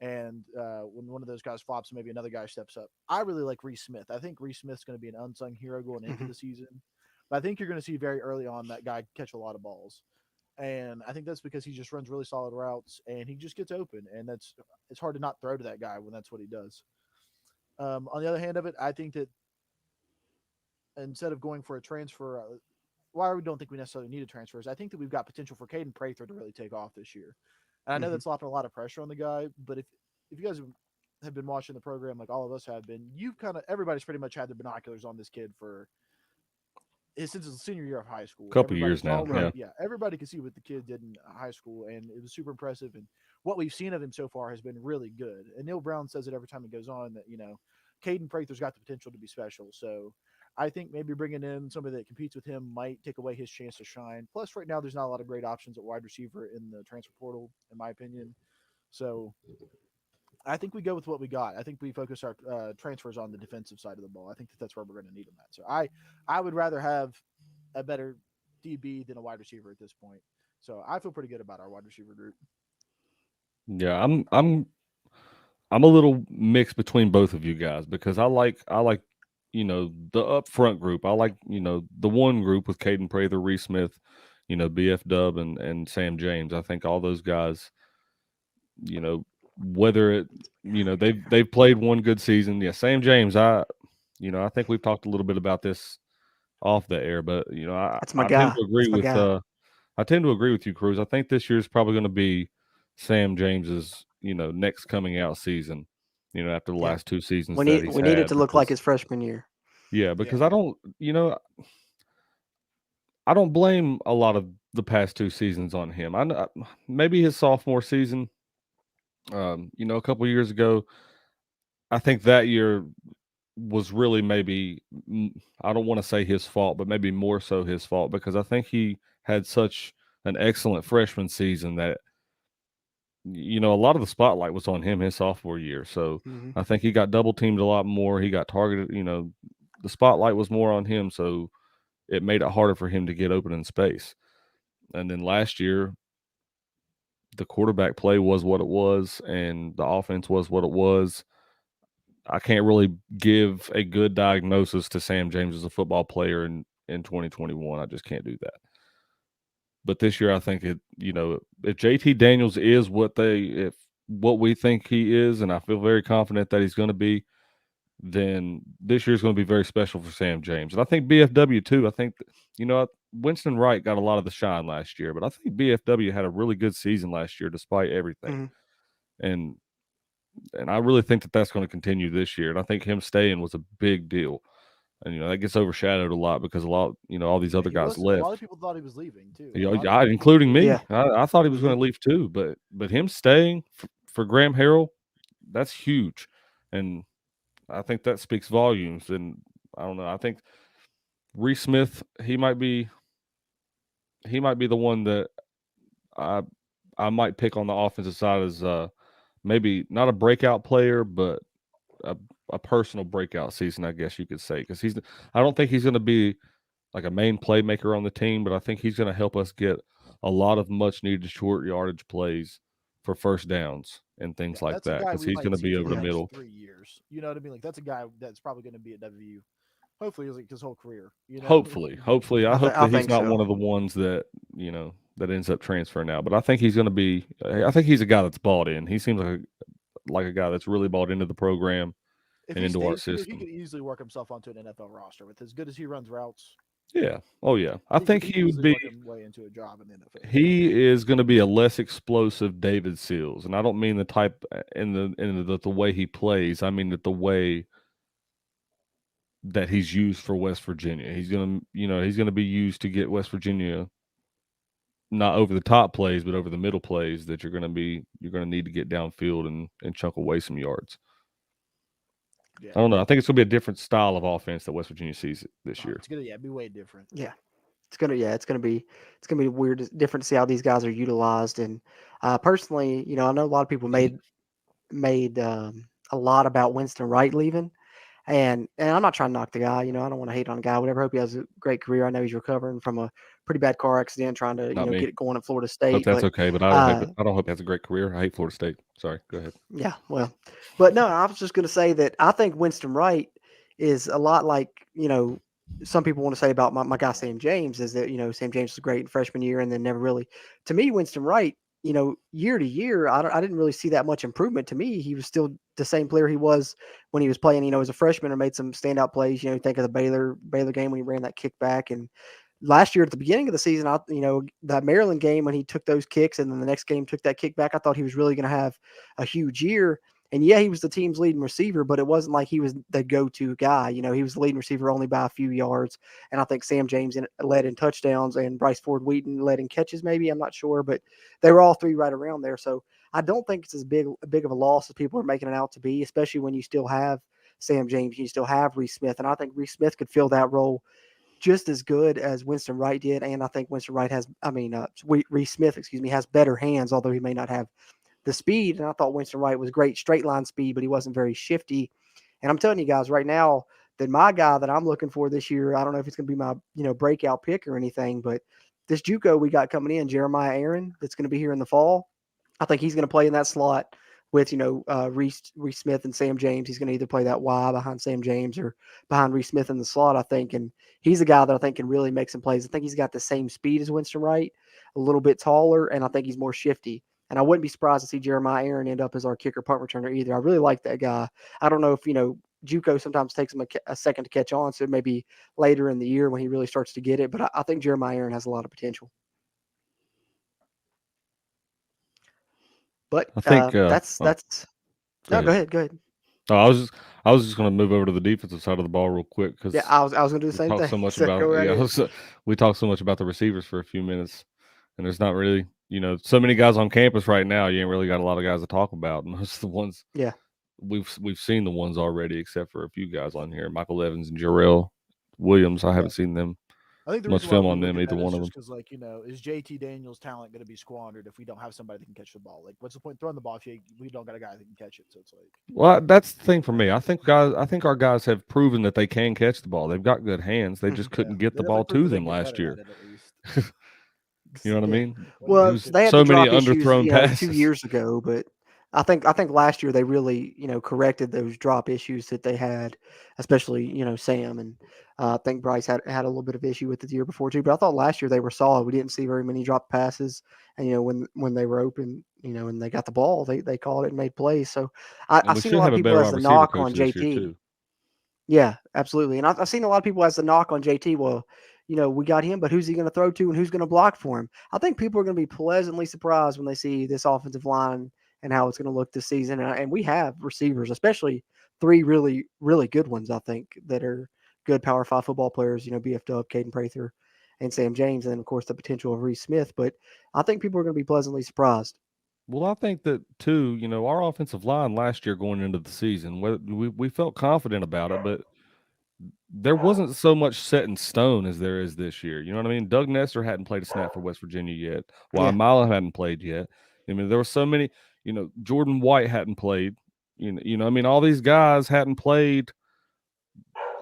Speaker 1: And when one of those guys flops, maybe another guy steps up. I really like Reese Smith. I think Reese Smith's going to be an unsung hero going into
Speaker 2: Mm-hmm.
Speaker 1: the season. But I think you're going to see very early on that guy catch a lot of balls. And I think that's because he just runs really solid routes and he just gets open. And it's hard to not throw to that guy when that's what he does. On the other hand of it, I think that instead of going for a transfer, why we don't think we necessarily need a transfer is I think that we've got potential for Caden Prather to really take off this year. And I know
Speaker 2: Mm-hmm.
Speaker 1: that's dropping a lot of pressure on the guy, but if you guys have been watching the program like all of us have been, everybody's pretty much had their binoculars on this kid for since his senior year of high school.
Speaker 3: Couple years now,
Speaker 1: Already,
Speaker 3: yeah.
Speaker 1: yeah, everybody can see what the kid did in high school, and it was super impressive. And what we've seen of him so far has been really good. And Neil Brown says it every time he goes on that Caden Prather's got the potential to be special. So I think maybe bringing in somebody that competes with him might take away his chance to shine. Plus, right now there's not a lot of great options at wide receiver in the transfer portal, in my opinion. So I think we go with what we got. I think we focus our transfers on the defensive side of the ball. I think that's where we're going to need them at. So I would rather have a better DB than a wide receiver at this point. So I feel pretty good about our wide receiver group.
Speaker 3: Yeah, I'm a little mixed between both of you guys because I like the up front group. I like the one group with Caden Prather, Reese Smith, BF Dub and Sam James. I think all those guys, whether they've played one good season. Yeah, Sam James. I think we've talked a little bit about this off the air, but
Speaker 2: That's my
Speaker 3: I tend
Speaker 2: guy.
Speaker 3: to agree
Speaker 2: That's my
Speaker 3: with
Speaker 2: guy.
Speaker 3: you, Cruz. I think this year's probably going to be Sam James's next coming out season. After the
Speaker 2: Yeah.
Speaker 3: last 2 seasons
Speaker 2: We
Speaker 3: that
Speaker 2: need
Speaker 3: he's
Speaker 2: we need it
Speaker 3: had,
Speaker 2: to look like
Speaker 3: because
Speaker 2: his freshman year.
Speaker 3: yeah, because
Speaker 1: Yeah.
Speaker 3: I don't blame a lot of the past 2 seasons on him. I know maybe his sophomore season, a couple years ago. I think that year was really maybe I don't want to say his fault, but maybe more so his fault because I think he had such an excellent freshman season that a lot of the spotlight was on him his sophomore year. So
Speaker 2: Mm-hmm.
Speaker 3: I think he got double teamed a lot more. He got targeted. The spotlight was more on him, so it made it harder for him to get open in space. And then last year, the quarterback play was what it was, and the offense was what it was. I can't really give a good diagnosis to Sam James as a football player in 2021. I just can't do that. But this year, I think if JT Daniels is if what we think he is, and I feel very confident that he's going to be, then this year's going to be very special for Sam James. And I think BFW too. I think Winston Wright got a lot of the shine last year, but I think BFW had a really good season last year despite everything.
Speaker 2: Mm-hmm.
Speaker 3: And I really think that that's going to continue this year. And I think him staying was a big deal. and that gets overshadowed a lot because a lot, all these
Speaker 1: Yeah,
Speaker 3: other
Speaker 1: he
Speaker 3: guys
Speaker 1: was. A lot
Speaker 3: left.
Speaker 1: of people thought he was leaving too.
Speaker 3: You
Speaker 1: A
Speaker 3: know,
Speaker 1: lot of people thought he was
Speaker 3: including
Speaker 1: leaving.
Speaker 3: me.
Speaker 2: Yeah.
Speaker 3: I thought he was going
Speaker 2: Hmm.
Speaker 3: to leave too, but him staying for Graham Harrell, that's huge, and I think that speaks volumes. And I don't know. I think Reese Smith, he might be the one that I I might pick on the offensive side as maybe not a breakout player, but a, a personal breakout season, I guess you could say, because I don't think he's going to be like a main playmaker on the team, but I think he's going to help us get a lot of much needed short yardage plays for first downs and
Speaker 1: Yeah,
Speaker 3: things like
Speaker 1: that's a
Speaker 3: that
Speaker 1: guy
Speaker 3: because
Speaker 1: we
Speaker 3: he's going
Speaker 1: might
Speaker 3: to
Speaker 1: see
Speaker 3: be
Speaker 1: for
Speaker 3: over
Speaker 1: the
Speaker 3: the
Speaker 2: Yeah.
Speaker 1: next
Speaker 3: middle.
Speaker 1: 3 years. You know what I mean? Like that's a guy that's probably going to be at WU. Hopefully, like his whole career. You know.
Speaker 3: Hopefully, I hope
Speaker 2: I
Speaker 3: that he's
Speaker 2: think
Speaker 3: not one
Speaker 2: so.
Speaker 3: of the ones that that ends up transferring out. But I think he's going to be. I think he's a guy that's bought in. He seems like a guy that's really bought into the program
Speaker 1: If
Speaker 3: and
Speaker 1: he
Speaker 3: into our
Speaker 1: stays here, he
Speaker 3: system.
Speaker 1: could easily work himself onto an NFL roster. With as good as he runs routes,
Speaker 3: Yeah. Oh yeah. I
Speaker 1: he could
Speaker 3: think
Speaker 1: he
Speaker 3: he
Speaker 1: could
Speaker 3: would
Speaker 1: easily
Speaker 3: be.
Speaker 1: work his way into a job in the NFL.
Speaker 3: He is going to be a less explosive David Seals, and I don't mean the type in the way he plays. I mean that the way that he's used for West Virginia. He's gonna be used to get West Virginia not over the top plays, but over the middle plays that you're gonna need to get downfield and chunk away some yards.
Speaker 1: Yeah.
Speaker 3: I don't know. I think it's gonna be a different style of offense that West Virginia sees this
Speaker 1: Oh,
Speaker 3: year.
Speaker 1: it's gonna be way different.
Speaker 2: Yeah. It's gonna be weird, different to see how these guys are utilized. And personally, I know a lot of people made a lot about Winston Wright leaving. And I'm not trying to knock the guy. I don't want to hate on the guy. Whatever. I hope he has a great career. I know he's recovering from a pretty bad car accident, trying to
Speaker 3: Not me.
Speaker 2: get it going at Florida
Speaker 3: Hope
Speaker 2: State.
Speaker 3: that's
Speaker 2: But
Speaker 3: okay, but
Speaker 2: uh,
Speaker 3: I don't hope he has a great career. I hate Florida State. Sorry. Go ahead.
Speaker 2: yeah, well, but no, I was just going to say that I think Winston Wright is a lot like some people want to say about my guy Sam James is that Sam James was great in freshman year and then never really. To me, Winston Wright, year to year, I didn't really see that much improvement. To me, he was still the same player he was when he was playing, as a freshman, or made some standout plays. Think of the Baylor game when he ran that kickback. And last year at the beginning of the season, that Maryland game when he took those kicks and then the next game took that kick back, I thought he was really going to have a huge year. And yeah, he was the team's leading receiver, but it wasn't like he was the go-to guy. He was the leading receiver only by a few yards. And I think Sam James led in touchdowns and Bryce Ford Wheaton led in catches, maybe. I'm not sure, but they were all three right around there. So I don't think it's as big of a loss as people are making it out to be, especially when you still have Sam James, you still have Reese Smith. And I think Reese Smith could fill that role just as good as Winston Wright did. And I think Winston Wright Reese Smith, has better hands, although he may not have the speed. And I thought Winston Wright was great straight line speed, but he wasn't very shifty. And I'm telling you guys right now that my guy that I'm looking for this year, I don't know if it's going to be my, breakout pick or anything, but this JUCO we got coming in, Jeremiah Aaron, that's going to be here in the fall. I think he's going to play in that slot with Reese Smith and Sam James. He's going to either play that Y behind Sam James or behind Reese Smith in the slot, I think. And he's a guy that I think can really make some plays. I think he's got the same speed as Winston Wright, a little bit taller, and I think he's more shifty. And I wouldn't be surprised to see Jeremiah Aaron end up as our kicker punt returner either. I really like that guy. I don't know if JUCO sometimes takes him a second to catch on, so maybe later in the year when he really starts to get it. But I think Jeremiah Aaron has a lot of potential. But
Speaker 3: I think.
Speaker 2: that's
Speaker 3: Go
Speaker 2: no. Go
Speaker 3: ahead.
Speaker 2: ahead. Go ahead.
Speaker 3: Oh, I was just going to move over to the defensive side of the ball real quick
Speaker 2: Yeah,
Speaker 3: because
Speaker 2: I was gonna do the
Speaker 3: we
Speaker 2: same
Speaker 3: talked
Speaker 2: thing.
Speaker 3: so much
Speaker 2: So go
Speaker 3: about
Speaker 2: right ahead.
Speaker 3: we talked so much about the receivers for a few minutes, and there's not really so many guys on campus right now. You ain't really got a lot of guys to talk about. Most of the ones
Speaker 2: Yeah.
Speaker 3: we've seen the ones already, except for a few guys on here, Michael Evans and Jarrell Williams. I
Speaker 1: Yeah.
Speaker 3: haven't seen them
Speaker 1: I think the
Speaker 3: much
Speaker 1: reason why
Speaker 3: film
Speaker 1: we
Speaker 3: on
Speaker 1: look
Speaker 3: them,
Speaker 1: at
Speaker 3: either
Speaker 1: that is
Speaker 3: one of
Speaker 1: just
Speaker 3: them.
Speaker 1: because, like, is JT Daniels' talent going to be squandered if we don't have somebody that can catch the ball? Like, what's the point throwing the ball if we don't got a guy that can catch it? So it's like,
Speaker 3: Well, that's the thing for me. I think our guys have proven that they can catch the ball. They've got good hands. They just
Speaker 2: Mhm.
Speaker 1: yeah,
Speaker 3: couldn't get
Speaker 1: they
Speaker 3: the
Speaker 1: definitely
Speaker 3: ball
Speaker 1: proved
Speaker 3: to
Speaker 1: that they
Speaker 3: them
Speaker 1: can get
Speaker 3: last
Speaker 1: better
Speaker 3: year.
Speaker 1: at it at least.
Speaker 3: You know what I
Speaker 2: Yeah.
Speaker 3: mean?
Speaker 1: When
Speaker 3: It
Speaker 2: Well,
Speaker 1: they
Speaker 3: was
Speaker 1: could,
Speaker 2: they had the
Speaker 3: so many
Speaker 2: drop issues,
Speaker 3: underthrown
Speaker 2: 2
Speaker 3: passes.
Speaker 2: years ago, but I think last year they really, corrected those drop issues that they had, especially, Sam and I think Bryce had a little bit of issue with it the year before too. But I thought last year they were solid. We didn't see very many drop passes, and when they were open, and they got the ball, they called it and made plays. So
Speaker 3: And
Speaker 2: I've
Speaker 3: we
Speaker 2: seen a
Speaker 3: should
Speaker 2: lot of
Speaker 3: have a
Speaker 2: people
Speaker 3: better
Speaker 2: as
Speaker 3: wide
Speaker 2: the
Speaker 3: receiver
Speaker 2: knock
Speaker 3: coach
Speaker 2: on
Speaker 3: this year
Speaker 2: JT.
Speaker 3: too.
Speaker 2: Yeah, absolutely. And I've seen a lot of people as the knock on JT. Well, we got him, but who's he going to throw to and who's going to block for him? I think people are going to be pleasantly surprised when they see this offensive line and how it's going to look this season. And we have receivers, especially three really, really good ones, I think, that are good Power 5 football players, BF Dub, Caden Prather, and Sam James, and then, of course, the potential of Reese Smith. But I think people are going to be pleasantly surprised.
Speaker 3: Well, I think that too. Our offensive line last year going into the season, we felt confident about it, but there wasn't so much set in stone as there is this year. You know what I mean? Doug Nestor hadn't played a snap for West Virginia yet. Why
Speaker 2: Yeah.
Speaker 3: Milo hadn't played yet. I mean, there were so many. Jordan White hadn't played. I mean, all these guys hadn't played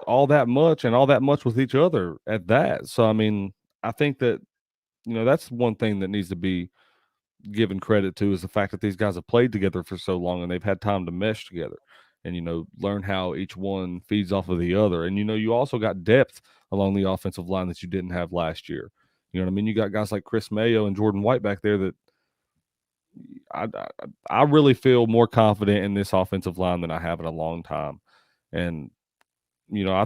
Speaker 3: all that much and all that much with each other at that. So, I mean, I think that that's one thing that needs to be given credit to is the fact that these guys have played together for so long and they've had time to mesh together and learn how each one feeds off of the other. And you also got depth along the offensive line that you didn't have last year. You know what I mean? You got guys like Chris Mayo and Jordan White back there that I really feel more confident in this offensive line than I have in a long time. And I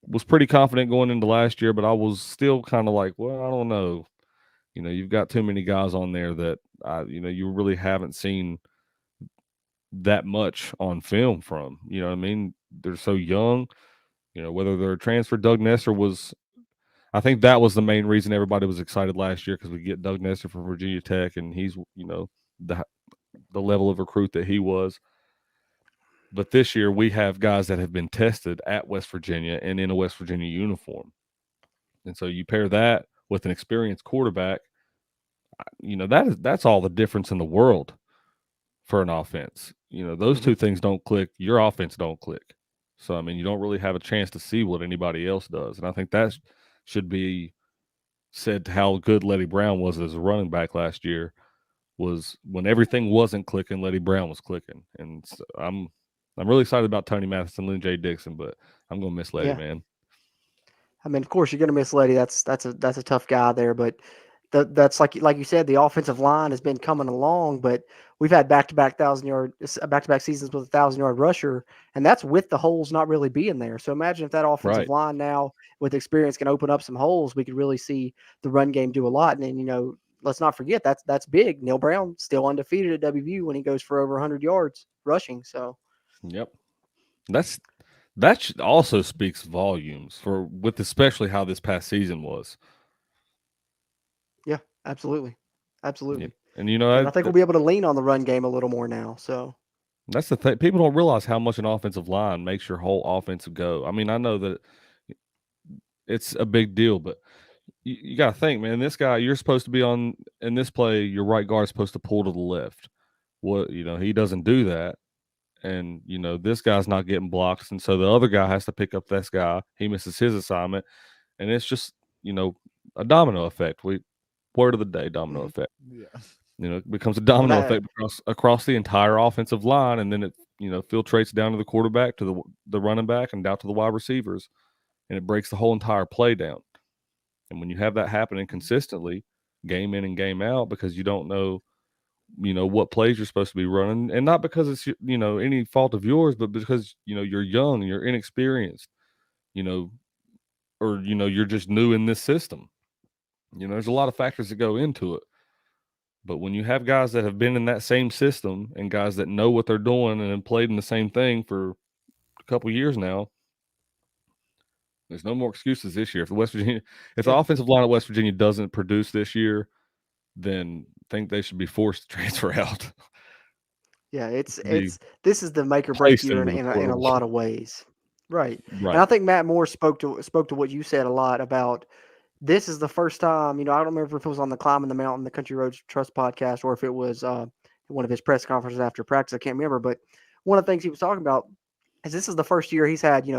Speaker 3: was pretty confident going into last year, but I was still kind of like, well, I don't know. You've got too many guys on there that you really haven't seen that much on film from. You know what I mean? They're so young. Whether they're transferred, Doug Nestor was. I think that was the main reason everybody was excited last year because we get Doug Nestor from Virginia Tech, and he's the level of recruit that he was. But this year we have guys that have been tested at West Virginia and in a West Virginia uniform, and so you pair that with an experienced quarterback. That's all the difference in the world for an offense. Those two things don't click, your offense don't click. So I mean, you don't really have a chance to see what anybody else does. And I think that should be said to how good Letty Brown was as a running back last year was when everything wasn't clicking, Letty Brown was clicking. And so I'm really excited about Tony Matheson, Lynn J. Dixon, but I'm gonna miss Letty,
Speaker 2: Yeah.
Speaker 3: man.
Speaker 2: I mean, of course, you're going to miss Letty. That's a tough guy there, but that's like you said, the offensive line has been coming along, but we've had back-to-back seasons with 1,000-yard rusher, and that's with the holes not really being there. So imagine if that offensive
Speaker 3: Right.
Speaker 2: line now with experience can open up some holes, we could really see the run game do a lot. And then, let's not forget that's big. Neil Brown still undefeated at WVU when he goes for over 100 yards rushing. So
Speaker 3: Yep. That also speaks volumes with especially how this past season was.
Speaker 2: yeah, absolutely. Absolutely.
Speaker 3: Yeah. And
Speaker 2: And I think we'll be able to lean on the run game a little more now. So
Speaker 3: that's the thing. People don't realize how much an offensive line makes your whole offense go. I mean, I know that it's a big deal, but you got to think, man, this guy, you're supposed to be in this play, your right guard is supposed to pull to the left. He doesn't do that. And, this guy's not getting blocks. And so the other guy has to pick up this guy. He misses his assignment. And it's just, a domino effect. Word of the day, domino effect.
Speaker 1: Yeah.
Speaker 3: It becomes a domino
Speaker 2: that-
Speaker 3: effect across the entire offensive line, and then it filtrates down to the quarterback, to the running back, and down to the wide receivers, and it breaks the whole entire play down. And when you have that happening consistently, game in and game out, because you don't know, what plays you're supposed to be running, and not because it's any fault of yours, but because you're young and you're inexperienced, or you're just new in this system. There's a lot of factors that go into it. But when you have guys that have been in that same system and guys that know what they're doing and have played in the same thing for a couple years now, there's no more excuses this year. If the offensive line at West Virginia doesn't produce this year, then I think they should be forced to transfer out.
Speaker 2: Yeah,
Speaker 3: Be
Speaker 2: this is the make or break
Speaker 3: placed
Speaker 2: year
Speaker 3: into the
Speaker 2: in a
Speaker 3: portal.
Speaker 2: lot of ways. Right.
Speaker 3: Right.
Speaker 2: And I think Matt Moore spoke to what you said a lot about this is the first time, I don't remember if it was on the Climbing the Mountain, the Country Roads Trust podcast, or if it was one of his press conferences after practice. I can't remember, but one of the things he was talking about is this is the first year he's had,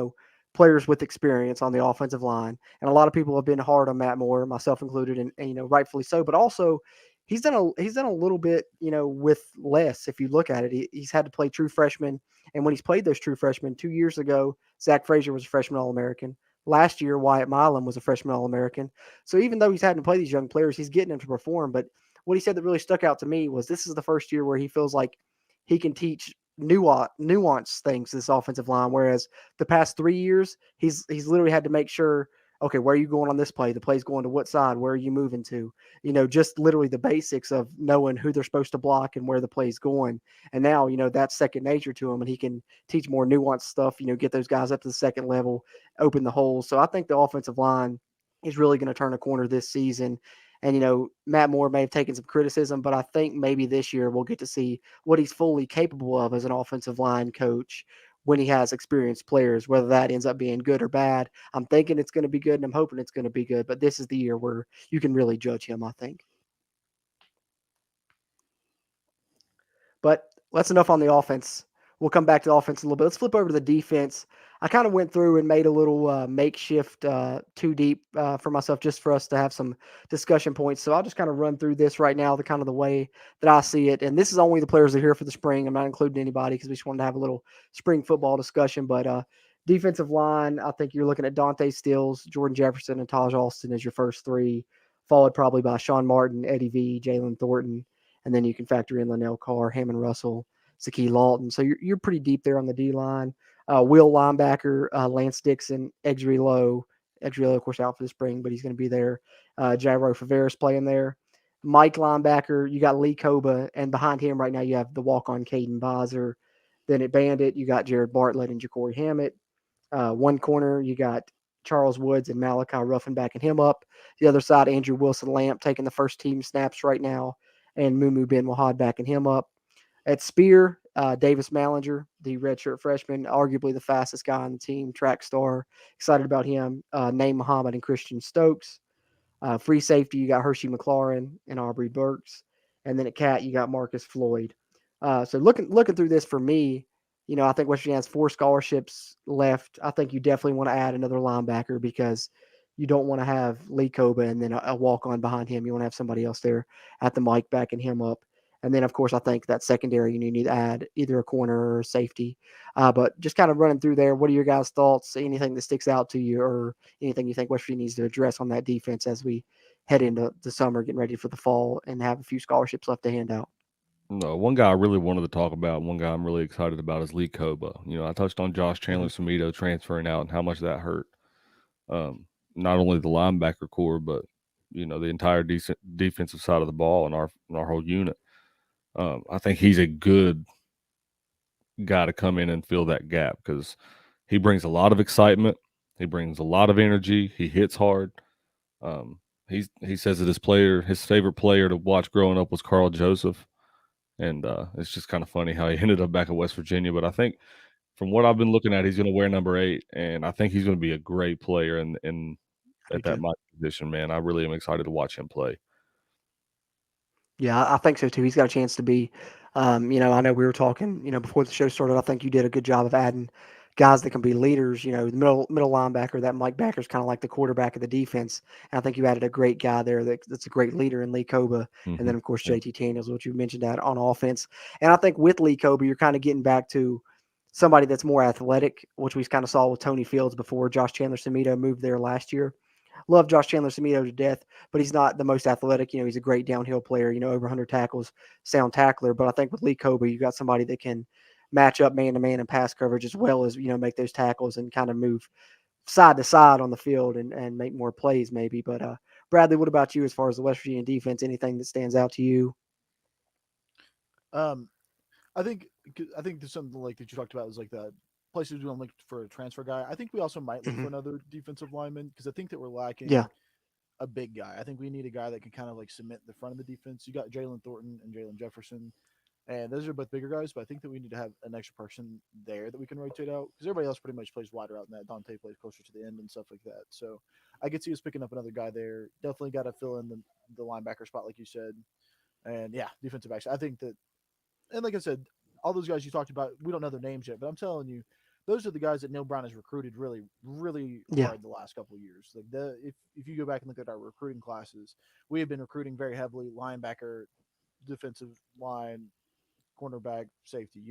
Speaker 2: players with experience on the offensive line. And a lot of people have been hard on Matt Moore, myself included, and rightfully so, but also he's done a little bit, with less. If you look at it, he's had to play true freshmen. And when he's played those true freshmen 2 years ago, Zach Frazier was a freshman All-American. Last year, Wyatt Milam was a freshman All-American. So even though he's had to play these young players, he's getting them to perform. But what he said that really stuck out to me was this is the first year where he feels like he can teach nuance things to this offensive line, whereas the past 3 years, he's literally had to make sure, okay, where are you going on this play? The play's going to what side? Where are you moving to? Just literally the basics of knowing who they're supposed to block and where the play's going. And now, that's second nature to him, and he can teach more nuanced stuff, get those guys up to the second level, open the holes. So I think the offensive line is really going to turn a corner this season. And, Matt Moore may have taken some criticism, but I think maybe this year we'll get to see what he's fully capable of as an offensive line coach when he has experienced players, whether that ends up being good or bad. I'm thinking it's going to be good, and I'm hoping it's going to be good, but this is the year where you can really judge him, I think. But that's enough on the offense. We'll come back to the offense a little bit. Let's flip over to the defense. I kind of went through and made a little makeshift too deep for myself, just for us to have some discussion points. So I'll just kind of run through this right now, the kind of the way that I see it. And this is only the players that are here for the spring. I'm not including anybody because we just wanted to have a little spring football discussion. But defensive line, I think you're looking at Dante Stills, Jordan Jefferson, and Taj Austin as your first three, followed probably by Sean Martin, Eddie V, Jalen Thornton, and then you can factor in Linnell Carr, Hammond Russell, Saki Lawton. So you're pretty deep there on the D line. Will linebacker, Lance Dixon, Exree Lowe. Exree Lowe, of course, out for the spring, but he's going to be there. Jairo Faveras playing there. Mike linebacker, you got Lee Koba, and behind him right now you have the walk-on Caden Visor. Then at Bandit, you got Jared Bartlett and Ja'Cory Hammett. One corner, you got Charles Woods and Malachi Ruffin backing him up. The other side, Andrew Wilson Lamp taking the first team snaps right now, and Mumu Ben Wahad backing him up. At Spear, Davis Mallinger, the redshirt freshman, arguably the fastest guy on the team, track star. Excited about him. Name Muhammad and Christian Stokes. Free safety, you got Hershey McLaurin and Aubrey Burks. And then at Cat, you got Marcus Floyd. So looking through this for me, I think West Virginia has 4 scholarships left. I think you definitely want to add another linebacker because you don't want to have Lee Koba and then a walk on behind him. You want to have somebody else there at the mic backing him up. And then, of course, I think that secondary, you need to add either a corner or a safety. But just kind of running through there, what are your guys' thoughts? Anything that sticks out to you or anything you think West Virginia needs to address on that defense as we head into the summer, getting ready for the fall and have a few scholarships left to hand out?
Speaker 3: No, one guy I really wanted to talk about, one guy I'm really excited about is Lee Koba. I touched on Josh Chandler
Speaker 2: Mhm.
Speaker 3: Samito transferring out and how much that hurt. Not only the linebacker core, but the entire defensive side of the ball and our whole unit. I think he's a good guy to come in and fill that gap because he brings a lot of excitement. He brings a lot of energy. He hits hard. Um, he says that his favorite player to watch growing up was Carl Joseph, and it's just kind of funny how he ended up back at West Virginia. But I think from what I've been looking at, he's going to wear number 8, and I think he's going to be a great player in
Speaker 2: I do
Speaker 3: at that
Speaker 2: too.
Speaker 3: Mike position. Man, I really am excited to watch him play.
Speaker 2: Yeah, I think so too. He's got a chance to be. I know we were talking, before the show started. I think you did a good job of adding guys that can be leaders. The middle linebacker, that Mike Backer is kind of like the quarterback of the defense. And I think you added a great guy there that's a great leader in Lee Koba. And
Speaker 3: Hmm.
Speaker 2: then of course
Speaker 3: Yeah.
Speaker 2: JT Daniels, what you mentioned that on offense. And I think with Lee Koba, you're kind of getting back to somebody that's more athletic, which we kind of saw with Tony Fields before Josh Chandler Samito moved there last year. Love Josh Chandler Samito to death, but he's not the most athletic. He's a great downhill player, over 100 tackles, sound tackler. But I think with Lee Kobe, you got somebody that can match up man to man and pass coverage as well as, make those tackles and kind of move side to side on the field and make more plays maybe. But Bradley, what about you as far as the West Virginia defense? Anything that stands out to you?
Speaker 1: Um, I think there's something like that you talked about is like the places we don't look for a transfer guy. I think we also might look
Speaker 2: Hmm.
Speaker 1: for another defensive lineman because I think that we're
Speaker 2: Yeah,
Speaker 1: lacking a big guy. I think we need a guy that can kind of like cement the front of the defense. You got Jalen Thornton and Jalen Jefferson, and those are both bigger guys. But I think that we need to have an extra person there that we can rotate out because everybody else pretty much plays wider out in that. Dante plays closer to the end and stuff like that. So I could see us picking up another guy there. Definitely got to fill in the linebacker spot like you said, and yeah, defensive backs. I think that, and like I said, all those guys you talked about, we don't know their names yet, but I'm telling you, those are the guys that Neil Brown has recruited really, really
Speaker 2: yeah,
Speaker 1: hard the last couple of years. Like if you go back and look at our recruiting classes, we have been recruiting very heavily linebacker, defensive line, cornerback, safety.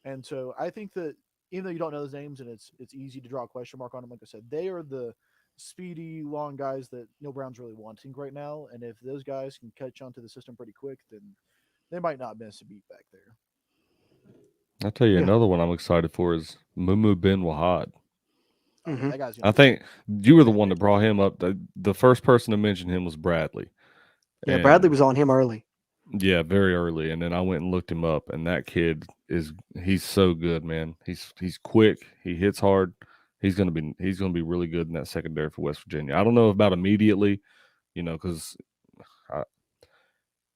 Speaker 1: And so I think that even though you don't know those names and it's easy to draw a question mark on them, like I said, they are the speedy, long guys that Neil Brown's really wanting right now. And if those guys can catch on to the system pretty quick, then they might not miss a beat back there.
Speaker 3: I'll tell you
Speaker 2: yeah.
Speaker 3: another one I'm excited for is Mumu Ben Wahad.
Speaker 1: Oh yeah,
Speaker 2: Hmm.
Speaker 1: that guy's gonna
Speaker 3: I
Speaker 1: be
Speaker 3: think you were the
Speaker 1: he's
Speaker 3: one
Speaker 1: very
Speaker 3: that brought
Speaker 1: talented.
Speaker 3: him up. The first person to mention him was Bradley,
Speaker 2: Yeah, Bradley
Speaker 3: and
Speaker 2: was on him early.
Speaker 3: yeah, very early. And then I went and looked him up, and that kid he's so good, man. He's quick. He hits hard. He's gonna be really good in that secondary for West Virginia. I don't know about immediately, because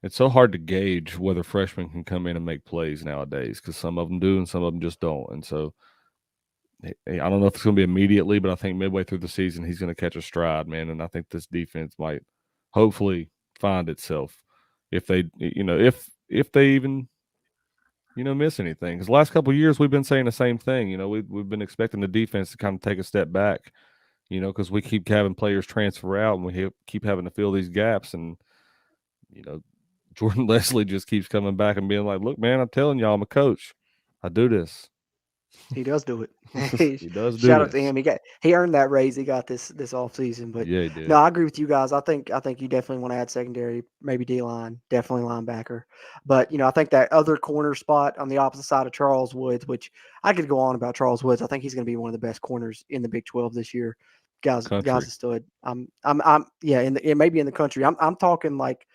Speaker 3: it's so hard to gauge whether freshmen can come in and make plays nowadays because some of them do and some of them just don't. And so I don't know if it's going to be immediately, but I think midway through the season he's going to catch a stride, man. And I think this defense might hopefully find itself if they, if they even miss anything. Because the last couple of years we've been saying the same thing. We've been expecting the defense to kind of take a step back. Because we keep having players transfer out and we keep having to fill these gaps and you know Jordan Leslie just keeps coming back and being like, "Look, man, I'm telling y'all, I'm a coach. I do this."
Speaker 2: He does do it.
Speaker 3: He does do
Speaker 2: Shout out to
Speaker 3: this.
Speaker 2: him. He earned that raise he got this off season. But
Speaker 3: Yeah, he
Speaker 2: no,
Speaker 3: did.
Speaker 2: I agree with you guys. I think you definitely want to add secondary, maybe D line, definitely linebacker. But I think that other corner spot on the opposite side of Charles Woods, which I could go on about Charles Woods. I think he's going to be one of the best corners in the Big 12 this year. Guys,
Speaker 3: Country.
Speaker 2: a stud. I'm yeah, maybe in the country. I'm talking like.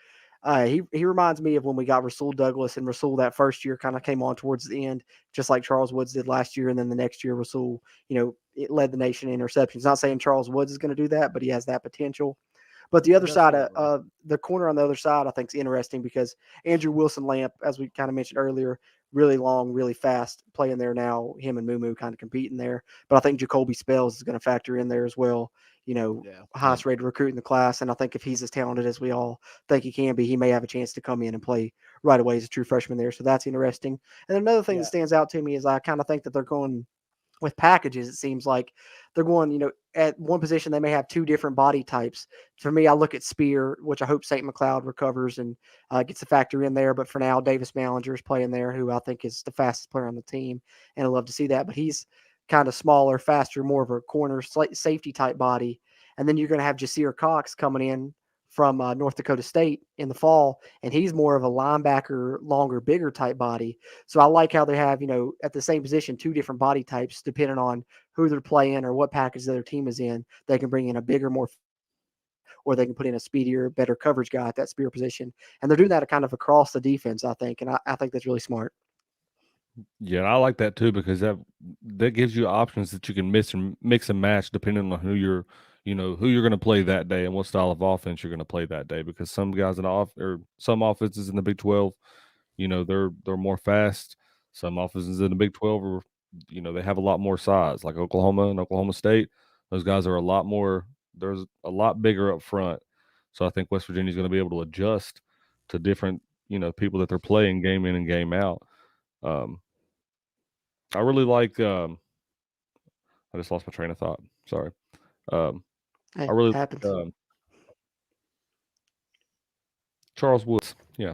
Speaker 2: He reminds me of when we got Rasul Douglas, and Rasul that first year kind of came on towards the end, just like Charles Woods did last year. And then the next year, Rasul, it led the nation in interceptions. Not saying Charles Woods is going to do that, but he has that potential. But the
Speaker 1: He
Speaker 2: other
Speaker 1: does
Speaker 2: side
Speaker 1: throw it well.
Speaker 2: of the corner on the other side, I think is interesting because Andrew Wilson Lamp, as we kind of mentioned earlier, really long, really fast, playing there now. Him and Mumu kind of competing there. But I think Jacoby Spells is going to factor in there as well.
Speaker 1: Yeah.
Speaker 3: Yeah.
Speaker 2: Highest rated recruit in the class. And I think if he's as talented as we all think he can be, he may have a chance to come in and play right away as a true freshman there. So that's interesting. And another thing that
Speaker 1: Yeah.
Speaker 2: stands out to me is I kind of think that they're going with packages. It seems like they're going, at one position they may have two different body types. For me, I look at Spear, which I hope St. McLeod recovers and gets a factor in there. But for now, Davis Ballinger is playing there, who I think is the fastest player on the team, and I love to see that. But he's kind of smaller, faster, more of a corner safety type body. And then you're going to have Jasir Cox coming in from North Dakota State in the fall, and he's more of a linebacker, longer, bigger type body. So I like how they have, at the same position, two different body types depending on who they're playing or what package their team is in. They can bring in a bigger, more physical guy, or they can put in a speedier, better coverage guy at that spear position. And they're doing that kind of across the defense, I think. And I think that's really smart.
Speaker 3: Yeah, I like that too because that gives you options that you can mix and match depending on who you're going to play that day and what style of offense you're going to play that day. Because some guys or some offenses in the Big 12, they're more fast. Some offenses in the Big 12 are, they have a lot more size, like Oklahoma and Oklahoma State. Those guys are a lot more. There's a lot bigger up front. So I think West Virginia is going to be able to adjust to different, people that they're playing game in and game out. Um, I really like. I just lost my train of thought. Sorry. Um, I
Speaker 2: Hey,
Speaker 3: really like
Speaker 2: happens.
Speaker 3: Charles Woods. Yeah.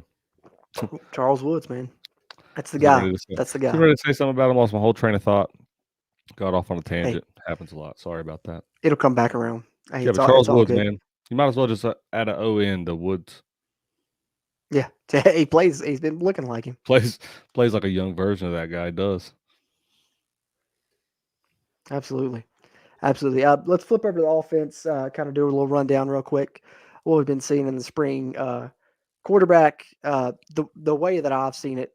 Speaker 2: Charles Woods, man. That's the
Speaker 3: I was getting
Speaker 2: guy.
Speaker 3: ready to say,
Speaker 2: That's the
Speaker 3: getting
Speaker 2: guy.
Speaker 3: ready to say something about him. Lost my whole train of thought. Got off on a
Speaker 2: Hey,
Speaker 3: tangent. Happens a lot. Sorry about that.
Speaker 2: it'll come back around. Hey,
Speaker 3: Yeah,
Speaker 2: it's
Speaker 3: but
Speaker 2: all it's
Speaker 3: Charles
Speaker 2: all
Speaker 3: Woods,
Speaker 2: good.
Speaker 3: man, you might as well just add an O in to Woods.
Speaker 2: Yeah, he plays. He's been looking like him.
Speaker 3: Plays like a young version of that guy does.
Speaker 2: Absolutely. Absolutely. Let's flip over to the offense, kind of do a little rundown real quick. What we've been seeing in the spring. Quarterback, the way that I've seen it,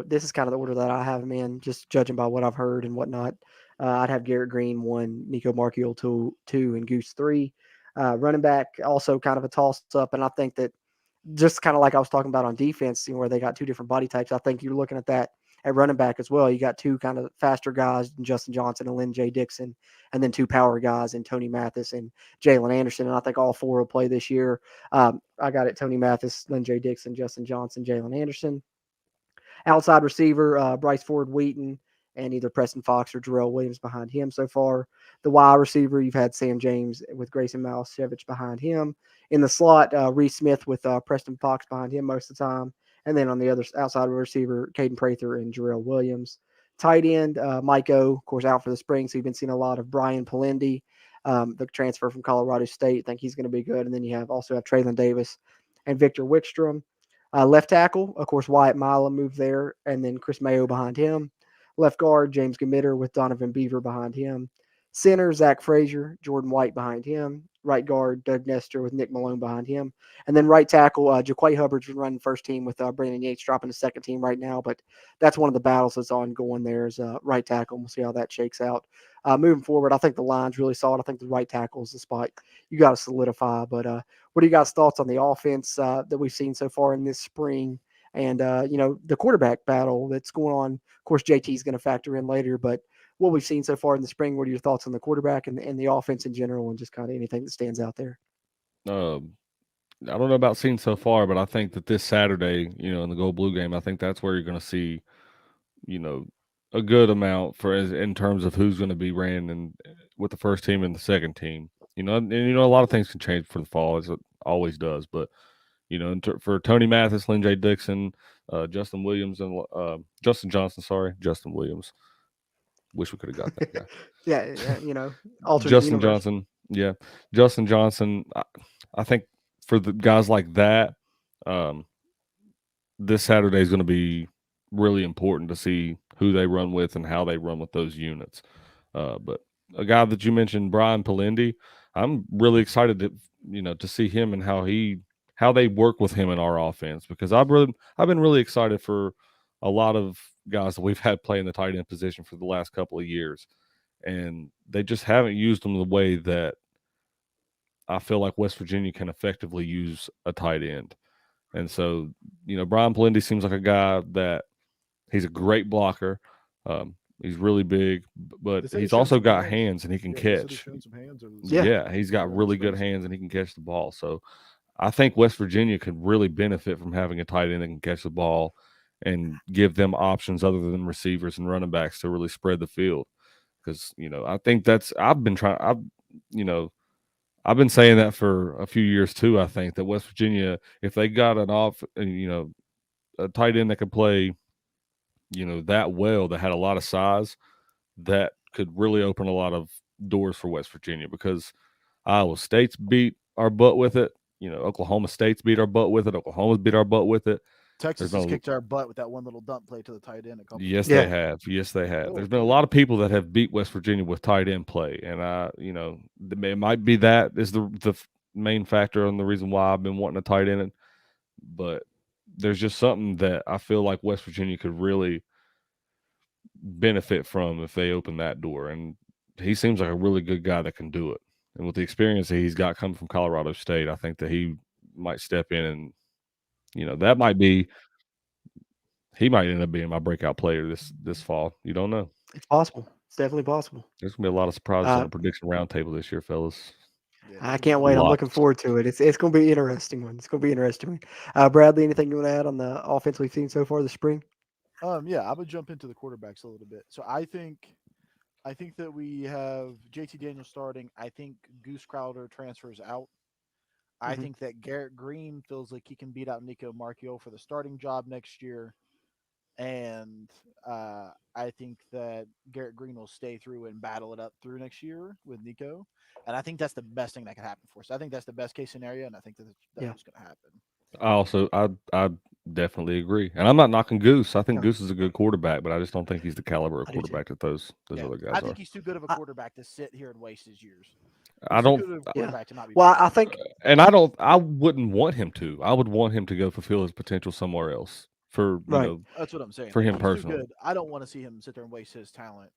Speaker 2: this is kind of the order that I have him in, just judging by what I've heard and whatnot. I'd have Garrett Green 1, Nico Markiel 2, and Goose 3. Running back, also kind of a toss up. And I think that just kind of like I was talking about on defense, where they got two different body types. I think you're looking at that at running back as well. You got two kind of faster guys, Justin Johnson and Lynn J. Dixon, and then two power guys in Tony Mathis and Jalen Anderson. And I think all four will play this year. I got it: Tony Mathis, Lynn J. Dixon, Justin Johnson, Jalen Anderson. Outside receiver, Bryce Ford Wheaton, and either Preston Fox or Jarrell Williams behind him so far. The wide receiver, you've had Sam James with Grayson Malashevich behind him. In the slot, Reese Smith with Preston Fox behind him most of the time. And then on the other outside receiver, Caden Prather and Jarrell Williams. Tight end, Mike O, of course, out for the spring. So you've been seeing a lot of Brian Palendi, the transfer from Colorado State. I think he's going to be good. And then you also have Traylon Davis and Victor Wickstrom. Left tackle, of course, Wyatt Mila moved there, and then Chris Mayo behind him. Left guard, James Gamitter with Donovan Beaver behind him. Center, Zach Frazier, Jordan White behind him. Right guard, Doug Nestor with Nick Malone behind him. And then right tackle, Jaquay Hubbard's been running first team with Brandon Yates dropping the second team right now. But that's one of the battles that's ongoing there is right tackle. We'll see how that shakes out. Moving forward, I think the line's really solid. I think the right tackle is the spot you got to solidify. But what are you guys' thoughts on the offense that we've seen so far in this spring? And, the quarterback battle that's going on. Of course, JT is going to factor in later, but what we've seen so far in the spring, what are your thoughts on the quarterback and the offense in general and just kind of anything that stands out there?
Speaker 3: I don't know about seeing so far, but I think that this Saturday, in the Gold Blue game, I think that's where you're going to see, you know, a good amount in terms of who's going to be ran and with the first team and the second team. A lot of things can change for the fall as it always does. But for Tony Mathis, Lynn J. Dixon, Justin Williams, and Justin Johnson. Sorry, Justin Williams. Wish we could have got that guy.
Speaker 2: yeah, alternate
Speaker 3: Justin
Speaker 2: universe.
Speaker 3: Johnson. Yeah, Justin Johnson. I think for the guys like that, this Saturday is going to be really important to see who they run with and how they run with those units. But a guy that you mentioned, Brian Palindi, I'm really excited to see him and how they work with him in our offense, because I've been really excited for a lot of guys that we've had playing the tight end position for the last couple of years, and they just haven't used them the way that I feel like West Virginia can effectively use a tight end. And so, Brian Palindi seems like a guy that he's a great blocker. He's really big, but he's also got hands and he can catch. Yeah, he's got really good hands and he can catch the ball. So I think West Virginia could really benefit from having a tight end that can catch the ball and give them options other than receivers and running backs to really spread the field. Because, I think I've been saying that for a few years too. I think that West Virginia, if they got a tight end that could play, that well, that had a lot of size, that could really open a lot of doors for West Virginia, because Iowa State's beat our butt with it. Oklahoma State's beat our butt with it. Oklahoma's beat our butt with it.
Speaker 1: Texas has kicked our butt with that one little dump play to the tight end.
Speaker 3: Yes, they have. Yes, they have. There's been a lot of people that have beat West Virginia with tight end play, and it might be that is the main factor and the reason why I've been wanting a tight end. But there's just something that I feel like West Virginia could really benefit from if they open that door. And he seems like a really good guy that can do it. And with the experience that he's got coming from Colorado State, I think that he might step in and, that might be. He might end up being my breakout player this fall. You don't know.
Speaker 2: It's possible. It's definitely possible.
Speaker 3: There's gonna be a lot of surprises on the prediction roundtable this year, fellas.
Speaker 2: I can't wait. I'm looking forward to it. It's going to be an interesting one. It's going to be interesting. Bradley, anything you want to add on the offense we've seen so far this spring?
Speaker 1: Yeah, I would jump into the quarterbacks a little bit. So I think that we have JT Daniels starting. I think Goose Crowder transfers out. I think that Garrett Green feels like he can beat out Nico Marchio for the starting job next year. And I think that Garrett Green will stay through and battle it up through next year with Nico. And I think that's the best thing that could happen for us. I think that's the best case scenario, and I think that's going to happen.
Speaker 3: I definitely agree. And I'm not knocking Goose. I think Goose is a good quarterback, but I just don't think he's the caliber of quarterback that those other guys are.
Speaker 1: I think he's too good of a quarterback to sit here and waste his years.
Speaker 3: I don't.
Speaker 2: I think,
Speaker 3: and I wouldn't want him to. I would want him to go fulfill his potential somewhere else.
Speaker 1: That's what I'm saying.
Speaker 3: For him personally,
Speaker 1: I don't want to see him sit there and waste his talent.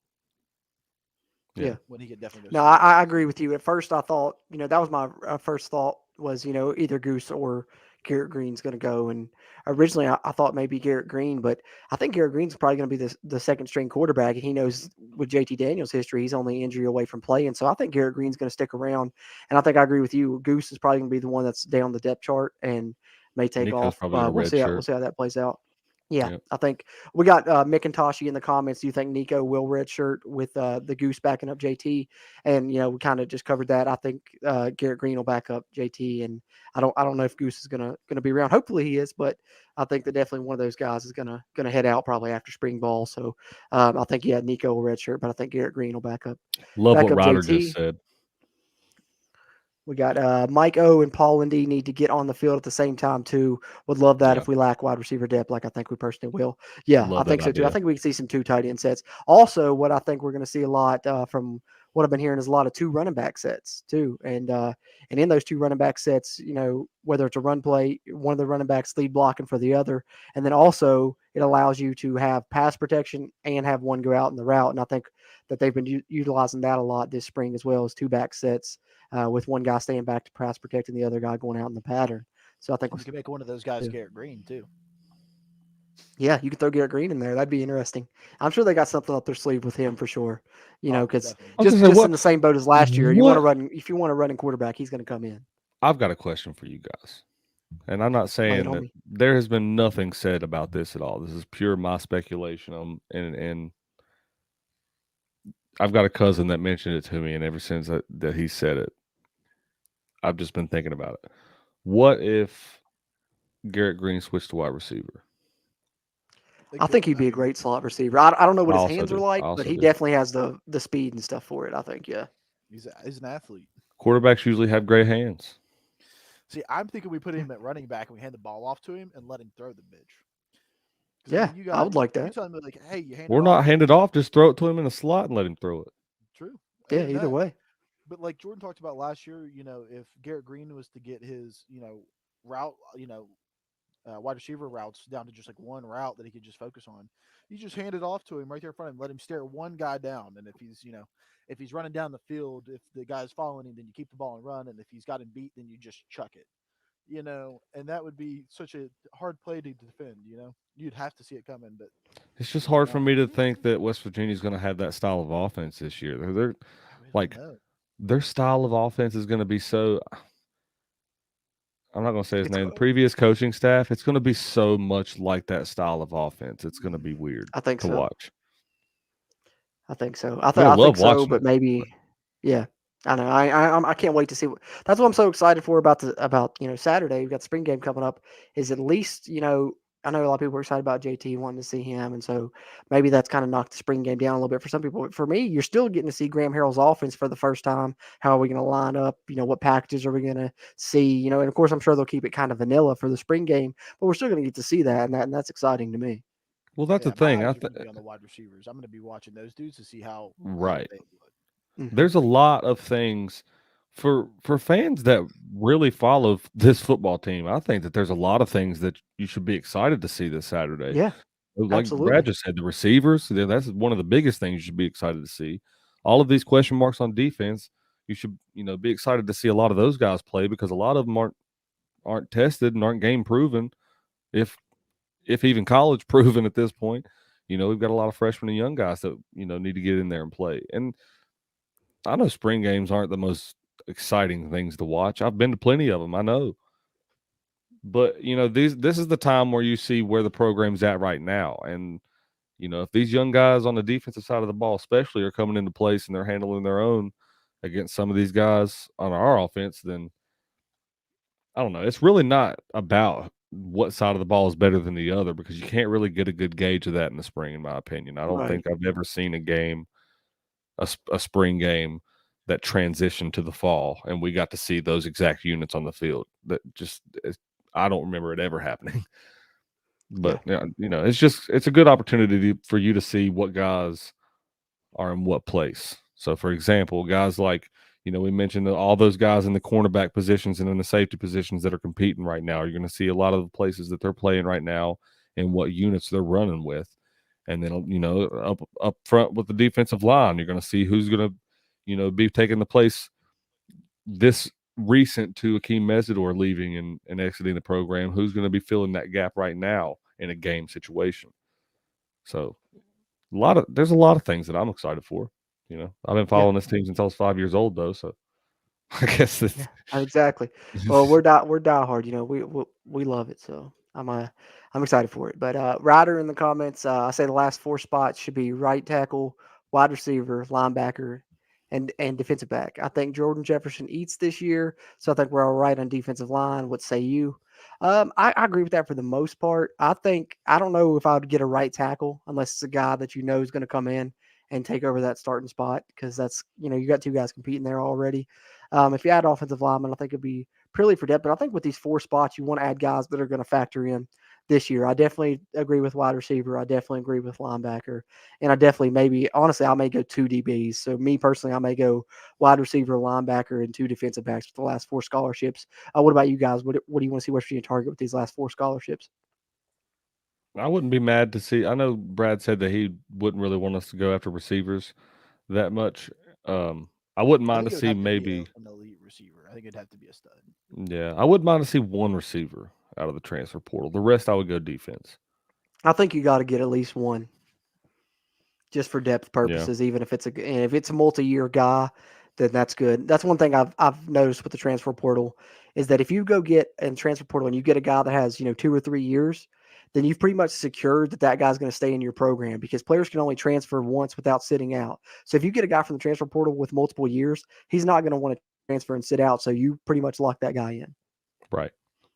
Speaker 2: Yeah,
Speaker 1: when he could definitely.
Speaker 2: No, I agree with you. At first, I thought that was my first thought was either Goose or Garrett Green's going to go. And originally, I thought maybe Garrett Green, but I think Garrett Green's probably going to be the second string quarterback. And he knows with JT Daniels' history, he's only injury away from playing. So I think Garrett Green's going to stick around. And I think I agree with you. Goose is probably going to be the one that's down the depth chart and may take off. We'll see how that plays out. Yeah, yep. I think we got McIntosh in the comments. Do you think Nico will redshirt with the Goose backing up JT? And we kind of just covered that. I think Garrett Green will back up JT, and I don't know if Goose is gonna be around. Hopefully he is, but I think that definitely one of those guys is gonna head out probably after spring ball. So I think Nico will redshirt, but I think Garrett Green will back up.
Speaker 3: Love what Ryder just said.
Speaker 2: We got Mike O and Paul Lindy need to get on the field at the same time too. Would love that if we lack wide receiver depth, like I think we personally will. Yeah, I think so too. I think we can see some 2 tight end sets. Also, what I think we're going to see a lot from what I've been hearing is a lot of 2 running back sets too, and in those 2 running back sets, whether it's a run play, one of the running backs lead blocking for the other, and then also it allows you to have pass protection and have one go out in the route. And I think that they've been utilizing that a lot this spring as well as 2 back sets with one guy staying back to pass protect and the other guy going out in the pattern. So I think
Speaker 1: And you can make one of those guys Garrett Green too.
Speaker 2: yeah, you could throw Garrett Green in there. That'd be interesting. I'm sure they got something up their sleeve with him for sure. Because
Speaker 1: Definitely.
Speaker 3: I was
Speaker 2: just
Speaker 3: gonna say,
Speaker 2: just in the same boat as last year, you want to
Speaker 3: what
Speaker 2: run if you want to run in quarterback, he's going to come in.
Speaker 3: I've got a question for you guys. And I'm not
Speaker 2: Lay it
Speaker 3: saying
Speaker 2: on
Speaker 3: that
Speaker 2: me.
Speaker 3: there has been nothing said about this at all. This is pure my speculation. And I've got a cousin that mentioned it to me, and ever since that he said it, I've just been thinking about it. What if Garrett Green switched to wide receiver?
Speaker 1: They
Speaker 2: I think
Speaker 1: could.
Speaker 2: he'd
Speaker 1: I
Speaker 2: be a
Speaker 1: mean,
Speaker 2: great slot receiver. I don't know
Speaker 3: I
Speaker 2: what his
Speaker 3: also
Speaker 2: hands are
Speaker 3: do. I
Speaker 2: like, but
Speaker 3: also
Speaker 2: he
Speaker 3: do.
Speaker 2: definitely has the speed and stuff for it. I think, yeah.
Speaker 1: he's an athlete.
Speaker 3: Quarterbacks usually have great hands.
Speaker 1: See, I'm thinking we put him at running back and we hand the ball off to him and let him throw the bitch. Because I
Speaker 2: Yeah,
Speaker 1: mean,
Speaker 2: I would like
Speaker 1: you
Speaker 2: that.
Speaker 1: tell him like, hey, you hand it
Speaker 3: We're
Speaker 1: off.
Speaker 3: not handed off. Just throw it to him in a slot and let him throw it.
Speaker 1: True.
Speaker 2: Yeah,
Speaker 1: And
Speaker 2: either
Speaker 1: that,
Speaker 2: way.
Speaker 1: but like Jordan talked about last year, if Garrett Green was to get his, route, wide receiver routes down to just like one route that he could just focus on, you just hand it off to him right there in front of him, let him stare one guy down, and if he's running down the field, if the guy's following him, then you keep the ball and run, and if he's got him beat, then you just chuck it. And that would be such a hard play to defend. You'd have to see it coming, but
Speaker 3: It's just
Speaker 1: maybe
Speaker 3: hard for
Speaker 1: not.
Speaker 3: me to think that West Virginia's going to have that style of offense this year. They're
Speaker 1: I really don't
Speaker 3: like
Speaker 1: know.
Speaker 3: their style of offense is going to be so. I'm not going to say his
Speaker 2: It's
Speaker 3: name. The previous coaching staff, it's going to be so much like that style of offense. It's going to be weird
Speaker 2: I think
Speaker 3: to
Speaker 2: so.
Speaker 3: watch.
Speaker 2: I think so.
Speaker 3: I'm going
Speaker 2: I
Speaker 3: to love
Speaker 2: think so,
Speaker 3: watching
Speaker 2: but
Speaker 3: it.
Speaker 2: maybe, yeah. I know. I can't wait to see. That's what I'm so excited for about Saturday. We've got the spring game coming up. Is at least I know a lot of people are excited about JT wanting to see him, and so maybe that's kind of knocked the spring game down a little bit for some people. But for me, you're still getting to see Graham Harrell's offense for the first time. How are we going to line up? What packages are we going to see? And of course, I'm sure they'll keep it kind of vanilla for the spring game, but we're still going to get to see that, and that's exciting to me.
Speaker 3: Well, that's the
Speaker 1: Yeah, my
Speaker 3: thing.
Speaker 1: eyes are going to be on the wide receivers. I'm going to be watching those dudes to see how
Speaker 3: Right.
Speaker 1: they look.
Speaker 2: Hmm.
Speaker 3: There's a lot of things for fans that really follow this football team. I think that there's a lot of things that you should be excited to see this Saturday.
Speaker 2: Yeah,
Speaker 3: Like Brad
Speaker 2: absolutely.
Speaker 3: just said, the receivers, that's one of the biggest things you should be excited to see. All of these question marks on defense, you should, be excited to see a lot of those guys play because a lot of them aren't tested and aren't game proven, if even college proven at this point. We've got a lot of freshmen and young guys that, need to get in there and play. And I know spring games aren't the most exciting things to watch. I've been to plenty of them, I know. But, this is the time where you see where the program's at right now. And if these young guys on the defensive side of the ball, especially, are coming into place and they're handling their own against some of these guys on our offense, then I don't know. It's really not about what side of the ball is better than the other because you can't really get a good gauge of that in the spring, in my opinion. I don't
Speaker 2: Right.
Speaker 3: think I've ever seen a game, a spring game, that transitioned to the fall, and we got to see those exact units on the field. I don't remember it ever happening.
Speaker 2: Yeah.
Speaker 3: But it's a good opportunity for you to see what guys are in what place. So, for example, guys like, we mentioned all those guys in the cornerback positions and in the safety positions that are competing right now. You're going to see a lot of the places that they're playing right now and what units they're running with. And then, up front with the defensive line, you're going to see who's going to, be taking the place this recent to Akeem Mesidor leaving and exiting the program. Who's going to be filling that gap right now in a game situation? So, there's a lot of things that I'm excited for. I've been
Speaker 2: Yeah.
Speaker 3: following this team since I was 5 years old, though. So I guess
Speaker 2: Yeah,
Speaker 3: it's
Speaker 2: exactly. Well, we're diehard. We love it. So I'm excited for it. But Ryder in the comments, I say the last 4 spots should be right tackle, wide receiver, linebacker, and defensive back. I think Jordan Jefferson eats this year, so I think we're all right on defensive line. What say you? I agree with that for the most part. I don't know if I would get a right tackle unless it's a guy that is going to come in and take over that starting spot because that's you got 2 guys competing there already. If you add offensive lineman, I think it'd be purely for depth. But I think with these 4 spots, you want to add guys that are going to factor in this year. I definitely agree with wide receiver. I definitely agree with linebacker. And I definitely maybe honestly I may go two DBs. So me personally, I may go wide receiver, linebacker, and two defensive backs with the last four scholarships. What about you guys? What do you want to see West Virginia target with these last four scholarships?
Speaker 3: I wouldn't be mad to see. I know Brad said that he wouldn't really want us to go after receivers that much. I wouldn't
Speaker 1: I
Speaker 3: mind
Speaker 1: think
Speaker 3: to
Speaker 1: it would
Speaker 3: see
Speaker 1: have to be
Speaker 3: maybe.
Speaker 1: an elite receiver. I think it'd have to be a stud.
Speaker 3: Yeah, I wouldn't mind to see one receiver out of the transfer portal. The rest, I would go defense.
Speaker 2: I think you got to get at least one, just for depth
Speaker 3: Yeah,
Speaker 2: purposes. Even if it's a multi-year guy, then that's good. That's one thing I've noticed with the transfer portal is that if you go get in transfer portal and you get a guy that has 2 or 3 years, then you've pretty much secured that guy's going to stay in your program because players can only transfer once without sitting out. So if you get a guy from the transfer portal with multiple years, he's not going to want to transfer and sit out. So you pretty much lock that guy in.
Speaker 3: right.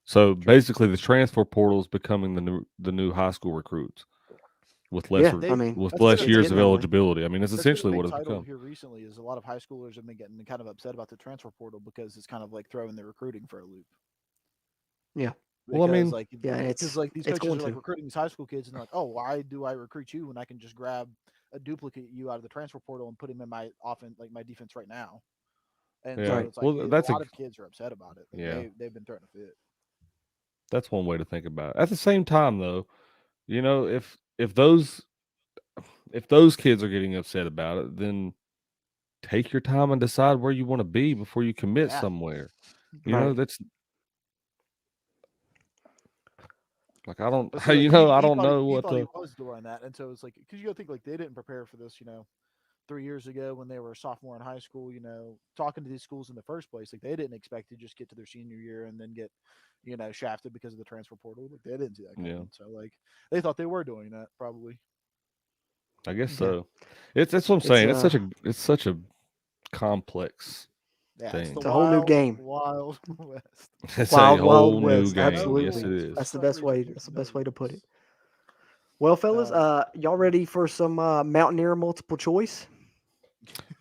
Speaker 3: So
Speaker 1: True.
Speaker 3: basically, the transfer portal is becoming the new high school recruits with
Speaker 2: Yeah,
Speaker 3: lesser
Speaker 2: I
Speaker 1: They've
Speaker 2: mean
Speaker 3: with
Speaker 1: that's been
Speaker 3: less
Speaker 1: a
Speaker 2: it's
Speaker 3: years
Speaker 2: getting
Speaker 3: of
Speaker 2: that way.
Speaker 3: eligibility. I mean, it's
Speaker 1: that's been a
Speaker 3: essentially
Speaker 1: big
Speaker 3: what it's
Speaker 1: title
Speaker 3: become.
Speaker 1: here recently. Is a lot of high schoolers have been getting kind of upset about the transfer portal because it's kind of like throwing their recruiting for a loop.
Speaker 2: Yeah,
Speaker 3: Well, I
Speaker 1: Because
Speaker 3: mean,
Speaker 1: like
Speaker 2: yeah,
Speaker 1: because like these
Speaker 2: it's
Speaker 1: coaches
Speaker 2: going
Speaker 1: are like
Speaker 2: to.
Speaker 1: recruiting these high school kids and they're like, oh, why do I recruit you when I can just grab a duplicate you out of the transfer portal and put him in my offense, like my defense right now? And
Speaker 3: yeah.
Speaker 1: so
Speaker 2: Right.
Speaker 1: it's like
Speaker 3: Well,
Speaker 1: a
Speaker 3: that's a
Speaker 1: lot of kids are upset about it. Like
Speaker 3: yeah.
Speaker 1: they've been throwing a fit.
Speaker 3: That's one way to think about it. At the same time, though, if those kids are getting upset about it, then take your time and decide where you want to be before you commit
Speaker 1: Yeah.
Speaker 3: somewhere.
Speaker 2: Right.
Speaker 3: That's like I don't
Speaker 1: But see, like
Speaker 3: I
Speaker 1: he
Speaker 3: don't
Speaker 1: thought
Speaker 3: know
Speaker 1: he
Speaker 3: what
Speaker 1: thought he
Speaker 3: to.
Speaker 1: was doing that, and so it's like because you gotta think like they didn't prepare for this, 3 years ago when they were a sophomore in high school. Talking to these schools in the first place, like they didn't expect to just get to their senior year and then get, shafted because of the transfer portal. Like they didn't see that
Speaker 3: Yeah,
Speaker 1: coming. So like they thought they were doing that probably.
Speaker 3: I guess
Speaker 2: Yeah.
Speaker 3: so. That's what I'm
Speaker 2: It's
Speaker 3: saying. It's such a complex
Speaker 1: Yeah, it's the
Speaker 2: it's a
Speaker 3: thing.
Speaker 2: whole new
Speaker 1: wild,
Speaker 2: game.
Speaker 1: wild west.
Speaker 3: It's a
Speaker 2: Wild, wild
Speaker 3: whole new
Speaker 2: west.
Speaker 3: game.
Speaker 1: No
Speaker 3: Yes,
Speaker 2: Absolutely.
Speaker 3: it
Speaker 1: rules
Speaker 3: is.
Speaker 1: for
Speaker 2: That's the
Speaker 1: some
Speaker 2: best
Speaker 1: reason.
Speaker 2: way.
Speaker 1: Just
Speaker 2: That's the
Speaker 1: no
Speaker 2: best way to put it.
Speaker 1: rules.
Speaker 2: Well, fellas,
Speaker 1: Uh,
Speaker 2: y'all ready for some Mountaineer multiple choice?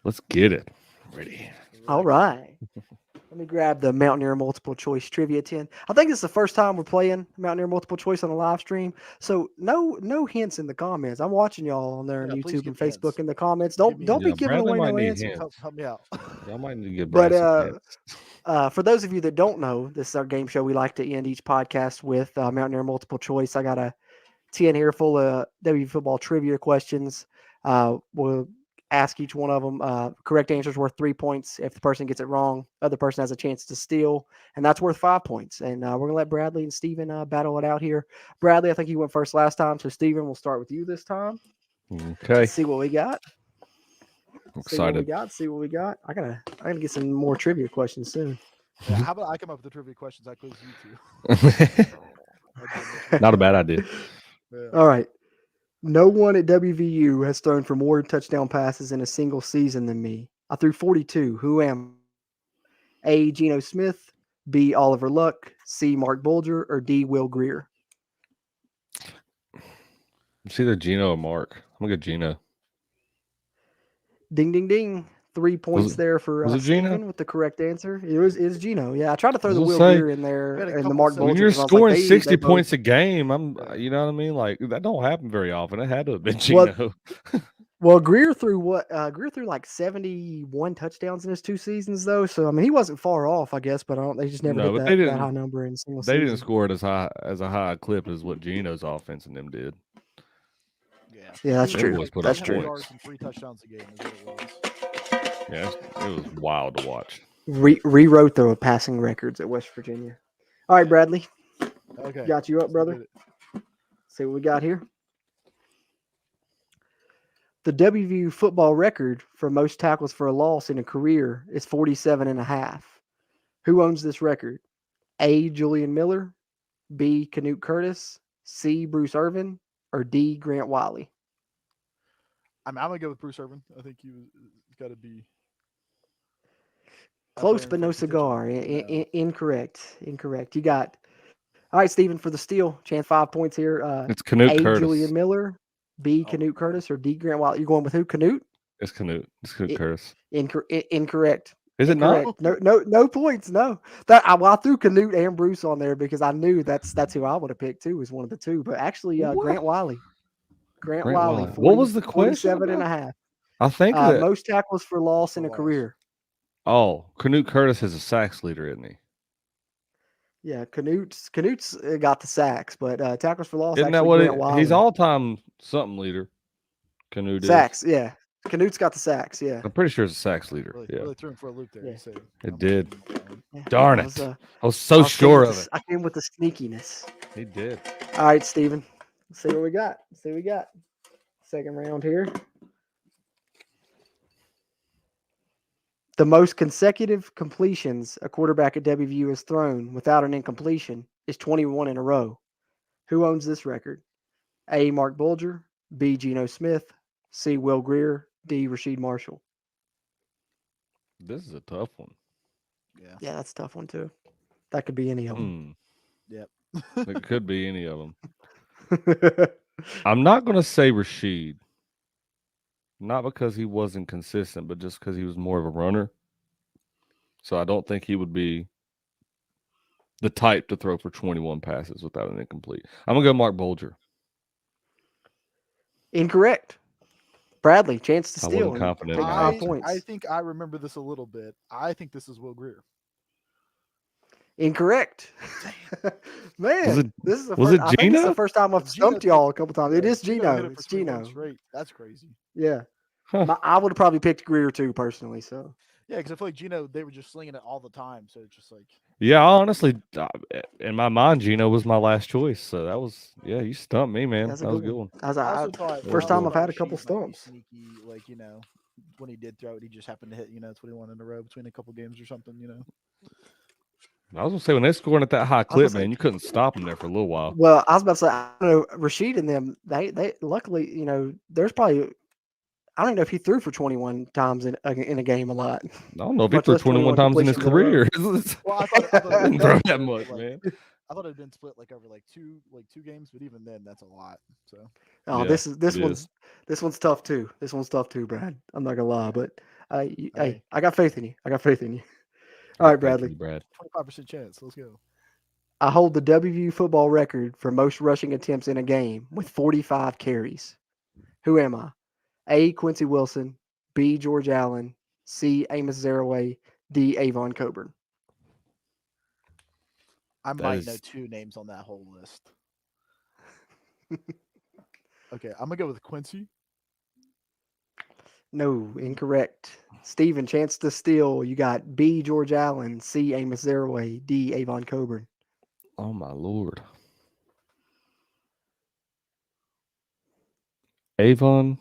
Speaker 3: Let's get it. Ready.
Speaker 2: All
Speaker 1: ready.
Speaker 2: right. Let me grab the Mountaineer multiple choice trivia 10. I think it's the first time we're playing Mountaineer multiple choice on a live stream. So no hints in the comments. I'm watching y'all on there on
Speaker 1: Yeah, please
Speaker 2: YouTube
Speaker 1: give
Speaker 2: and
Speaker 1: me hints.
Speaker 2: Facebook in the comments.
Speaker 1: Give
Speaker 2: Don't
Speaker 1: me
Speaker 2: don't be
Speaker 3: Yeah,
Speaker 1: hints.
Speaker 2: giving
Speaker 3: Bradley
Speaker 2: away
Speaker 3: might
Speaker 2: no
Speaker 3: need
Speaker 2: answers.
Speaker 1: Help,
Speaker 3: hints.
Speaker 1: help me out.
Speaker 3: Y'all might need to give
Speaker 2: But
Speaker 3: Brad some hints.
Speaker 2: for those of you that don't know, this is our game show. We like to end each podcast with Mountaineer multiple choice. I got a 10 here full of W football trivia questions. We'll ask each one of them. Correct answer is worth 3 points. If the person gets it wrong, other person has a chance to steal, and that's worth 5 points. And we're going to let Bradley and Steven battle it out here. Bradley, I think you went first last time, so Steven, we'll start with you this time.
Speaker 3: Okay,
Speaker 2: Let's see what we got.
Speaker 3: I'm
Speaker 2: See what we
Speaker 3: excited.
Speaker 2: got. See what we got. I gotta get some more trivia questions soon.
Speaker 1: Yeah, how about I come up with the trivia questions? I quiz you two. That'd be a much more
Speaker 3: Not a
Speaker 1: fun.
Speaker 3: bad idea.
Speaker 1: Yeah.
Speaker 2: All right. No one at WVU has thrown for more touchdown passes in a single season than me. I threw 42. Who am I? A. Geno Smith, B. Oliver Luck, C. Mark Bulger, or D. Will Greer?
Speaker 3: It's either Gino or Mark. I'm gonna go Gino.
Speaker 2: Ding, ding, ding. 3
Speaker 3: Was
Speaker 2: points
Speaker 3: it?
Speaker 2: there for
Speaker 3: Was it Gino?
Speaker 2: Steven with the correct answer. It's Geno. Yeah, I tried to
Speaker 3: I
Speaker 2: throw
Speaker 3: was
Speaker 2: the
Speaker 3: gonna
Speaker 2: Will
Speaker 3: say
Speaker 2: Greer in there
Speaker 1: We had a
Speaker 2: and the
Speaker 1: couple
Speaker 2: Mark
Speaker 3: when
Speaker 1: similar
Speaker 2: Bulger
Speaker 3: you're
Speaker 2: because I was like,
Speaker 3: scoring
Speaker 2: they
Speaker 3: 60
Speaker 2: both.
Speaker 3: points a game,
Speaker 1: Yeah.
Speaker 3: you know what I mean? Like that don't happen very often. It had to have been
Speaker 2: Well,
Speaker 3: Gino.
Speaker 2: well, Greer threw what? Greer threw like 71 touchdowns in his 2 seasons, though. So I mean, he wasn't far off, I guess. But I don't. They just never
Speaker 3: No,
Speaker 2: hit
Speaker 3: but
Speaker 2: that high number in a single
Speaker 3: they didn't
Speaker 2: season.
Speaker 3: score it as a high clip as what Gino's offense and them did.
Speaker 1: Yeah.
Speaker 2: Yeah,
Speaker 1: He
Speaker 2: that's
Speaker 1: was
Speaker 3: They
Speaker 2: true.
Speaker 1: getting
Speaker 3: boys
Speaker 1: like
Speaker 3: put up
Speaker 2: That's
Speaker 1: 300
Speaker 2: true.
Speaker 3: points.
Speaker 1: yards and 3 touchdowns a game is what it was.
Speaker 3: Yeah, it was wild to watch.
Speaker 2: Rewrote the passing records at West Virginia. All right, Bradley,
Speaker 1: Okay.
Speaker 2: got you up,
Speaker 1: Let's
Speaker 2: brother.
Speaker 1: get it.
Speaker 2: See what we got here. The WVU football record for most tackles for a loss in a career is 47 and a half. Who owns this record? A. Julian Miller, B. Canute Curtis, C. Bruce Irvin, or D. Grant Wiley?
Speaker 1: I'm gonna go with Bruce Irvin. I think he's got to be up
Speaker 2: Close,
Speaker 1: there
Speaker 2: but
Speaker 1: for
Speaker 2: no
Speaker 1: the contention.
Speaker 2: cigar.
Speaker 1: No.
Speaker 2: Incorrect. Incorrect. You got. All right, Stephen, for the steal. Chance 5 points here.
Speaker 3: It's Canute
Speaker 2: A.
Speaker 3: Curtis.
Speaker 2: Julian Miller, B.
Speaker 1: Oh,
Speaker 2: Canute Curtis, or D. Grant Wiley? You're going with who? Canute?
Speaker 3: It's Canute
Speaker 2: I-
Speaker 3: Curtis.
Speaker 2: Incorrect.
Speaker 3: Is it not?
Speaker 2: Incorrect. No points. No. I threw Canute and Bruce on there because I knew that's who I would have picked too, was one of the two. But actually,
Speaker 3: What?
Speaker 2: Grant Wiley. Grant
Speaker 3: Grant
Speaker 2: Wiley,
Speaker 3: Wiley.
Speaker 2: 40,
Speaker 3: What was the question
Speaker 2: 47 and a
Speaker 3: about?
Speaker 2: half.
Speaker 3: I think that.
Speaker 2: Most tackles for loss in a
Speaker 1: loss.
Speaker 2: career.
Speaker 3: Oh, Canute Curtis is a sacks leader, isn't he?
Speaker 2: Yeah, Canute's got the sacks, but tackles for loss
Speaker 3: Isn't that
Speaker 2: actually
Speaker 3: what
Speaker 2: Grant Wiley.
Speaker 3: he's all-time something leader? Canute
Speaker 2: sacks. Yeah, Canute's got the sacks. Yeah,
Speaker 3: I'm pretty sure it's a sacks leader.
Speaker 1: Really,
Speaker 3: Yeah,
Speaker 1: really threw him for a loop there.
Speaker 2: Yeah.
Speaker 1: You say,
Speaker 3: it did.
Speaker 2: yeah.
Speaker 3: Darn
Speaker 2: I
Speaker 3: it!
Speaker 2: was,
Speaker 3: I was so sure of it.
Speaker 2: I came with the sneakiness.
Speaker 3: He did.
Speaker 2: All right, Steven. Let's see what we got. Second round here. The most consecutive completions a quarterback at WVU has thrown without an incompletion is 21 in a row. Who owns this record? A. Mark Bulger, B. Geno Smith, C. Will Greer, D. Rasheed Marshall.
Speaker 3: This is a tough one.
Speaker 2: Yeah, that's a tough one too. That could be any of them.
Speaker 1: Yep.
Speaker 3: It could be any of them. I'm not going to say Rasheed. Not because he wasn't consistent, but just because he was more of a runner. So I don't think he would be the type to throw for 21 passes without an incomplete. I'm going to go Mark Bulger.
Speaker 2: Incorrect. Bradley, chance to
Speaker 3: I
Speaker 2: steal.
Speaker 3: wasn't confident
Speaker 2: Take
Speaker 3: in
Speaker 2: 5
Speaker 3: that.
Speaker 2: points.
Speaker 1: I think I remember this a little bit. I think this is Will Greer.
Speaker 2: Incorrect. Man, this is the
Speaker 3: was
Speaker 2: first,
Speaker 3: it
Speaker 2: I think it's the
Speaker 3: Geno?
Speaker 2: first time I've stumped
Speaker 1: Geno-
Speaker 2: y'all a couple times. It is
Speaker 1: Geno
Speaker 2: Geno.
Speaker 1: hit it for
Speaker 2: It's
Speaker 1: 21
Speaker 2: Geno.
Speaker 1: straight. That's crazy.
Speaker 2: Yeah.
Speaker 3: Huh.
Speaker 2: I would have probably picked Greer too, personally. So
Speaker 1: Yeah, because I feel like Geno, they were just slinging it all the time. So it's just like,
Speaker 3: Yeah, honestly, in my mind, Geno was my last choice. So that was, you stumped me, man.
Speaker 2: that's a
Speaker 3: That was a good one.
Speaker 2: I was
Speaker 1: I
Speaker 2: like,
Speaker 1: also thought
Speaker 2: first
Speaker 3: I
Speaker 2: time
Speaker 3: also
Speaker 2: I've had a
Speaker 1: Rasheed
Speaker 2: couple
Speaker 1: might be
Speaker 2: stumps.
Speaker 1: Sneaky, like, when he did throw it, he just happened to hit, 21 in a row between a couple games or something,
Speaker 3: I was going to say, when they're scoring at that high
Speaker 2: was
Speaker 3: clip,
Speaker 2: gonna say-
Speaker 3: man, you couldn't stop them there for a little while.
Speaker 2: Well, I was about to say, I don't know, Rasheed and them, they luckily, there's probably, I don't know if he threw for 21 times in a game a lot.
Speaker 3: I don't know if he
Speaker 2: Much
Speaker 3: threw
Speaker 2: less
Speaker 3: 21 times in his
Speaker 2: completions in a row.
Speaker 3: career.
Speaker 1: Well, I thought
Speaker 3: I didn't throw that
Speaker 1: split,
Speaker 3: much,
Speaker 1: like,
Speaker 3: man.
Speaker 1: I thought it had been split like over like two games, but even then, that's a lot. So
Speaker 2: Oh,
Speaker 3: Yeah,
Speaker 2: this
Speaker 3: it
Speaker 2: one's tough too. This one's tough too, Brad. I'm not gonna lie, but
Speaker 1: Hey.
Speaker 2: hey, I got faith in you. All right, Bradley.
Speaker 3: Brad.
Speaker 1: 25% chance. Let's go.
Speaker 2: I hold the WVU football record for most rushing attempts in a game with 45 carries. Who am I? A. Quincy Wilson, B. George Allen, C. Amos Zaraway, D. Avon Coburn.
Speaker 1: I
Speaker 3: That
Speaker 1: might know
Speaker 3: is-
Speaker 1: 2 names on that whole list. Okay, I'm gonna go with Quincy.
Speaker 2: No, incorrect. Steven, chance to steal. You got B. George Allen, C. Amos Zaraway, D. Avon Coburn.
Speaker 3: Oh, my Lord. Avon?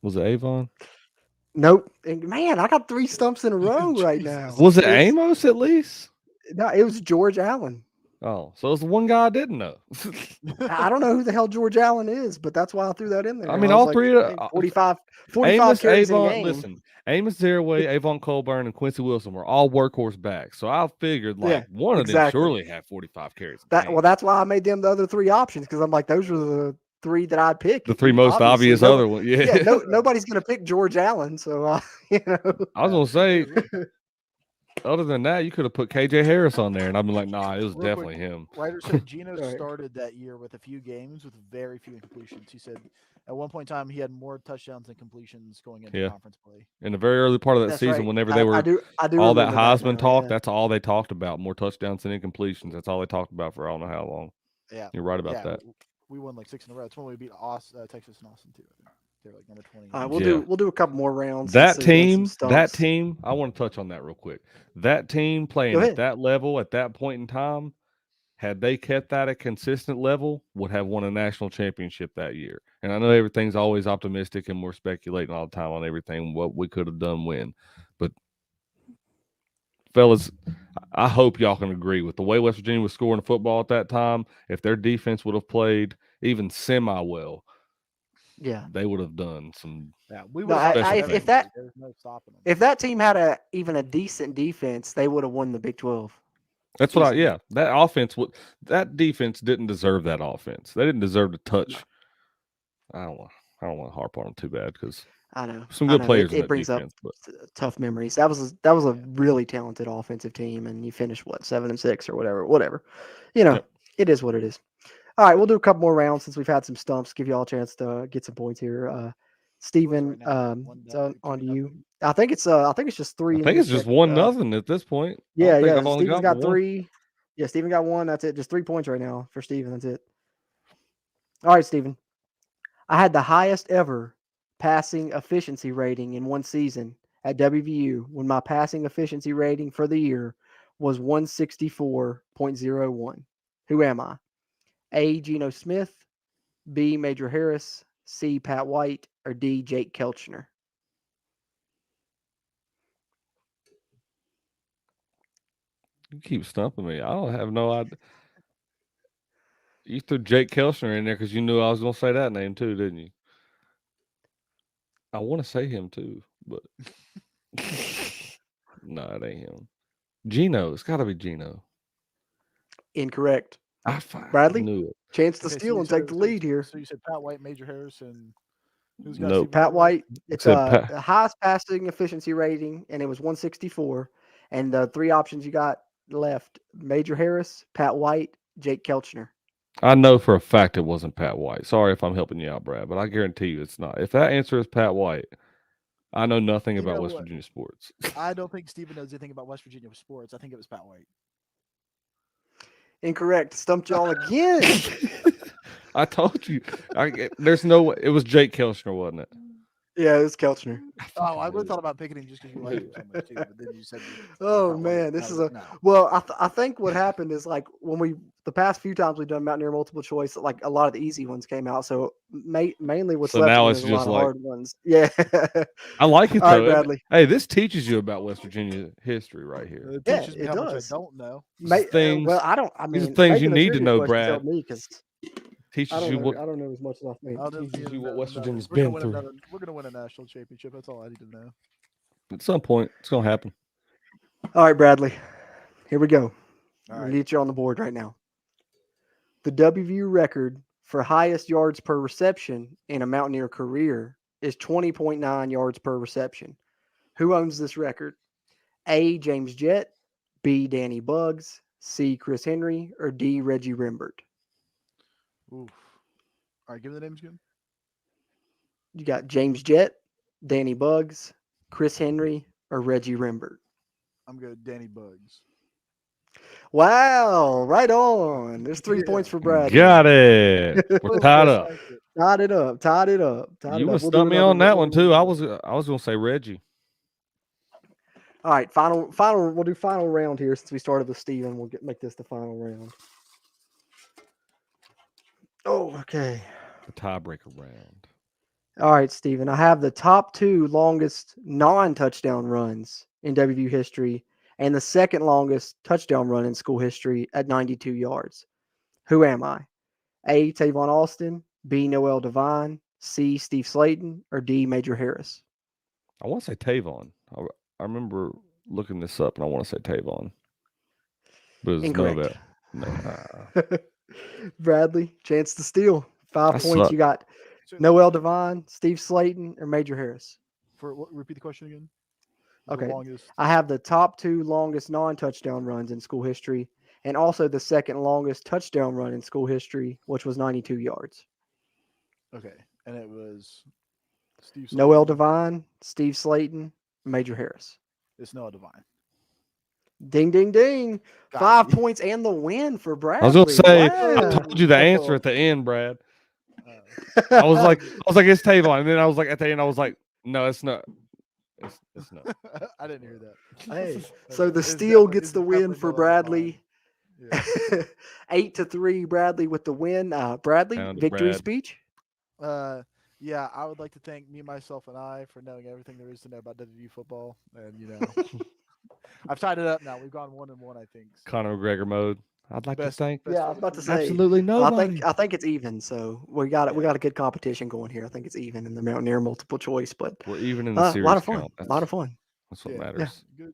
Speaker 3: Was it Avon?
Speaker 2: Nope. And man, I got 3 stumps in a row right now.
Speaker 1: Jesus.
Speaker 3: Was it
Speaker 2: It's-
Speaker 3: Amos at least?
Speaker 2: No, it was George Allen.
Speaker 3: Oh, so it's the one guy I didn't know.
Speaker 2: I don't know who the hell George Allen is, but that's why I threw that in there.
Speaker 3: I mean,
Speaker 2: was
Speaker 3: all
Speaker 2: like,
Speaker 3: three of-
Speaker 2: man, 45
Speaker 3: Amos,
Speaker 2: carries in a
Speaker 3: Avon,
Speaker 2: game.
Speaker 3: listen, Amos Zaraway, Avon Colburn, and Quincy Wilson were all workhorse backs. So I figured
Speaker 2: Yeah,
Speaker 3: one of them
Speaker 2: exactly.
Speaker 3: surely had 45 carries. a
Speaker 2: Well,
Speaker 3: game.
Speaker 2: that's why I made them the other 3 options, because I'm like, those are the 3 that I'd pick.
Speaker 3: The 3 most
Speaker 2: Obviously,
Speaker 3: obvious other ones. Yeah.
Speaker 2: Yeah, nobody's gonna pick George Allen, so
Speaker 3: I was going to say, other than that, you could have put KJ Harris on there, and I'd be like, nah, it was
Speaker 1: Real
Speaker 3: definitely
Speaker 1: quick,
Speaker 3: him.
Speaker 1: Ryder said Geno
Speaker 2: Right.
Speaker 1: started that year with a few games with very few incompletions. He said at one point in time he had more touchdowns than completions going into
Speaker 3: Yeah.
Speaker 1: conference play.
Speaker 3: In the very early part of that
Speaker 2: That's
Speaker 3: season,
Speaker 2: right.
Speaker 3: whenever they were
Speaker 2: I do
Speaker 3: all that
Speaker 2: remember
Speaker 3: Heisman
Speaker 2: now,
Speaker 3: talk,
Speaker 2: yeah.
Speaker 3: that's all they talked about. More touchdowns than incompletions. That's all they talked about for I don't know how long.
Speaker 1: Yeah,
Speaker 3: You're right about that.
Speaker 1: We won like 6 in a row. It's when we beat Texas and Austin too. I think they were like number 20.
Speaker 2: All right,
Speaker 3: Yeah.
Speaker 2: we'll do a couple more rounds.
Speaker 3: That
Speaker 2: Let's see,
Speaker 3: team,
Speaker 2: some
Speaker 3: that
Speaker 2: stumps.
Speaker 3: team, I want to touch on that real quick. That team playing
Speaker 2: Go
Speaker 3: at
Speaker 2: ahead.
Speaker 3: that level at that point in time, had they kept that at consistent level, would have won a national championship that year. And I know everything's always optimistic and we're speculating all the time on everything, what we could have done when. But fellas, I hope y'all can agree with the way West Virginia was scoring the football at that time. If their defense would have played even semi-well,
Speaker 2: Yeah.
Speaker 3: they would have done some.
Speaker 1: Yeah, we
Speaker 2: No,
Speaker 1: would.
Speaker 2: if that-
Speaker 1: there's no stopping them.
Speaker 2: If that team had even a decent defense, they would have won the Big 12.
Speaker 3: That's what
Speaker 2: Easily.
Speaker 3: that offense would. That defense didn't deserve that offense. They didn't deserve to touch. I don't want to harp on them too bad because
Speaker 2: I know.
Speaker 3: Some
Speaker 2: I
Speaker 3: good
Speaker 2: know.
Speaker 3: players in
Speaker 2: It
Speaker 3: that
Speaker 2: brings up
Speaker 3: defense, but
Speaker 2: tough memories. That was a really talented offensive team, and you finished what 7-6 or whatever. Whatever. You know,
Speaker 3: yep.
Speaker 2: it is what it is. All right, we'll do a couple more rounds since we've had some stumps. Give you all a chance to get some points here.
Speaker 1: What is it
Speaker 2: Steven,
Speaker 1: right now?
Speaker 2: so
Speaker 1: 1-2
Speaker 2: on to you.
Speaker 1: 0.
Speaker 2: I think it's just
Speaker 3: I
Speaker 2: three in
Speaker 3: think
Speaker 2: this
Speaker 3: it's just
Speaker 2: segment.
Speaker 3: 1-0 at this point. I
Speaker 2: Yeah,
Speaker 3: don't think
Speaker 2: yeah.
Speaker 3: I've only
Speaker 2: Steven's
Speaker 3: got
Speaker 2: got
Speaker 3: one.
Speaker 2: 3. Yeah, Steven got 1. That's it. Just 3 points right now for Steven. That's it. All right, Steven. I had the highest ever passing efficiency rating in one season at WVU when my passing efficiency rating for the year was 164.01. Who am I? A. Geno Smith, B. Major Harris, C. Pat White, or D. Jake Kelchner?
Speaker 3: You keep stumping me. I don't have no idea. You threw Jake Kelchner in there because you knew I was going to say that name too, didn't you? I want to say him too, but no, it ain't him. Gino. It's got to be Gino.
Speaker 2: Incorrect.
Speaker 3: I
Speaker 2: Bradley,
Speaker 3: knew it.
Speaker 2: chance to
Speaker 1: Okay, so
Speaker 2: steal
Speaker 1: you
Speaker 2: and
Speaker 1: said
Speaker 2: take the lead here.
Speaker 1: so you said Pat White, Major Harris, and who's got
Speaker 3: Nope.
Speaker 1: Stephen
Speaker 2: Pat
Speaker 1: number one?
Speaker 2: White, it's
Speaker 3: Said Pat.
Speaker 2: the highest passing efficiency rating, and it was 164. And the 3 options you got left: Major Harris, Pat White, Jake Kelchner.
Speaker 3: I know for a fact it wasn't Pat White. Sorry if I'm helping you out, Brad, but I guarantee you it's not. If that answer is Pat White, I know nothing
Speaker 1: You
Speaker 3: about
Speaker 1: know
Speaker 3: West
Speaker 1: what?
Speaker 3: Virginia sports.
Speaker 1: I don't think Stephen knows anything about West Virginia sports. I think it was Pat White.
Speaker 2: Incorrect. Stumped y'all again.
Speaker 3: I told you. There's no way. It was Jake Kelchner, wasn't it?
Speaker 2: Yeah, it was Kelchner.
Speaker 1: Oh, I would have thought about picking him just because you like him so much too. But then you said,
Speaker 2: Oh
Speaker 1: Pat White.
Speaker 2: man,
Speaker 1: And I
Speaker 2: this
Speaker 1: was
Speaker 2: is
Speaker 1: like,
Speaker 2: a
Speaker 1: no.
Speaker 2: well. I think what happened is like when the past few times we've done Mountaineer multiple choice, like a lot of the easy ones came out. So mainly what's
Speaker 3: So
Speaker 2: left
Speaker 3: now
Speaker 2: here
Speaker 3: it's
Speaker 2: is a
Speaker 3: just
Speaker 2: lot of
Speaker 3: like
Speaker 2: hard ones. Yeah.
Speaker 3: I like it
Speaker 2: All right,
Speaker 3: though.
Speaker 2: Bradley.
Speaker 3: Hey, this teaches you about West Virginia history right here.
Speaker 1: It
Speaker 2: Yeah,
Speaker 1: teaches me
Speaker 2: it
Speaker 1: how much I
Speaker 2: does.
Speaker 1: don't know.
Speaker 3: These
Speaker 2: Well,
Speaker 3: things,
Speaker 2: I don't. I
Speaker 3: these are
Speaker 2: mean,
Speaker 3: things you
Speaker 2: making the
Speaker 3: need to
Speaker 2: trivia
Speaker 3: know,
Speaker 2: questions
Speaker 3: Brad.
Speaker 2: help me because I
Speaker 3: Teaches
Speaker 2: don't
Speaker 3: you
Speaker 2: know.
Speaker 3: what
Speaker 2: I don't know as much as I think.
Speaker 1: I'll just
Speaker 3: teaches
Speaker 1: need
Speaker 3: you what West
Speaker 1: another.
Speaker 3: Virginia's
Speaker 1: We're gonna
Speaker 3: been
Speaker 1: win
Speaker 3: through.
Speaker 1: another. We're gonna win a national championship. That's all I need to know.
Speaker 3: At some point, it's gonna happen.
Speaker 2: All right, Bradley. Here we go.
Speaker 1: All
Speaker 2: We're
Speaker 1: right.
Speaker 2: gonna get you on the board right now. The WVU record for highest yards per reception in a Mountaineer career is 20.9 yards per reception. Who owns this record? A. James Jett, B. Danny Buggs, C. Chris Henry, or D. Reggie Rimbert?
Speaker 1: Oof. All right, give me the names again.
Speaker 2: You got James Jett, Danny Buggs, Chris Henry, or Reggie Rimbert?
Speaker 1: I'm good. Danny Buggs.
Speaker 2: Wow, right on. There's 3
Speaker 1: Yeah.
Speaker 2: points for Bradley.
Speaker 3: Got it. We're tied up.
Speaker 2: Tied it up. Tied it up. Tied
Speaker 3: You
Speaker 2: it
Speaker 3: would
Speaker 2: up.
Speaker 3: have
Speaker 2: We'll do
Speaker 3: stumped me
Speaker 2: another
Speaker 3: on that one
Speaker 2: one.
Speaker 3: too. I was gonna say Reggie.
Speaker 2: All right, final. We'll do final round here since we started with Steven. We'll make this the final round. Oh, okay.
Speaker 3: The tiebreaker round.
Speaker 2: All right, Steven. I have the top 2 longest non-touchdown runs in WVU history and the second longest touchdown run in school history at 92 yards. Who am I? A. Tavon Austin, B. Noel Devine, C. Steve Slayton, or D. Major Harris?
Speaker 3: I want to say Tavon. I remember looking this up, and I want to say Tavon. But it's
Speaker 2: Incorrect.
Speaker 3: no.
Speaker 2: Bradley, chance to steal. 5
Speaker 3: I
Speaker 2: points.
Speaker 3: suck.
Speaker 2: You got Noel Devine, Steve Slayton, or Major Harris?
Speaker 1: Repeat the question again.
Speaker 2: Okay.
Speaker 1: The longest.
Speaker 2: I have the top 2 longest non-touchdown runs in school history and also the second longest touchdown run in school history, which was 92 yards.
Speaker 1: Okay, and it was Steve.
Speaker 2: Noel
Speaker 1: Slayton.
Speaker 2: Devine, Steve Slayton, Major Harris.
Speaker 1: It's Noah Devine.
Speaker 2: Ding, ding, ding.
Speaker 1: Got
Speaker 2: 5
Speaker 1: me.
Speaker 2: points and the win for Bradley.
Speaker 3: I was gonna say.
Speaker 2: Wow.
Speaker 3: I told you the answer at the end, Brad.
Speaker 1: Uh,
Speaker 3: I was like, it's Tavon, and then I was like, at the end, I was like, no, it's not. It's not.
Speaker 1: I didn't hear that.
Speaker 2: Hey, so the
Speaker 1: It's
Speaker 2: steal
Speaker 1: definitely-
Speaker 2: gets
Speaker 1: it's
Speaker 2: the win
Speaker 1: definitely
Speaker 2: for
Speaker 1: Noah
Speaker 2: Bradley.
Speaker 1: Devine.
Speaker 2: 8-3, Bradley with the win. Bradley,
Speaker 3: Down to
Speaker 2: victory
Speaker 3: Brad.
Speaker 2: speech.
Speaker 1: Yeah, I would like to thank me, myself, and I for knowing everything there is to know about WVU football, and I've tied it up now. We've gone 1-1, I think. So.
Speaker 3: Conor McGregor mode. I'd like
Speaker 1: Best-
Speaker 3: to thank
Speaker 1: best
Speaker 2: Yeah, I was about to say.
Speaker 3: absolutely nobody.
Speaker 2: I think it's even. So we got it. We got a good competition going here. I think it's even in the Mountaineer multiple choice, but
Speaker 3: We're even in the
Speaker 2: a
Speaker 3: series
Speaker 2: lot of fun.
Speaker 3: count.
Speaker 2: A lot of fun.
Speaker 3: That's what
Speaker 1: Yeah.
Speaker 3: matters.
Speaker 1: Good.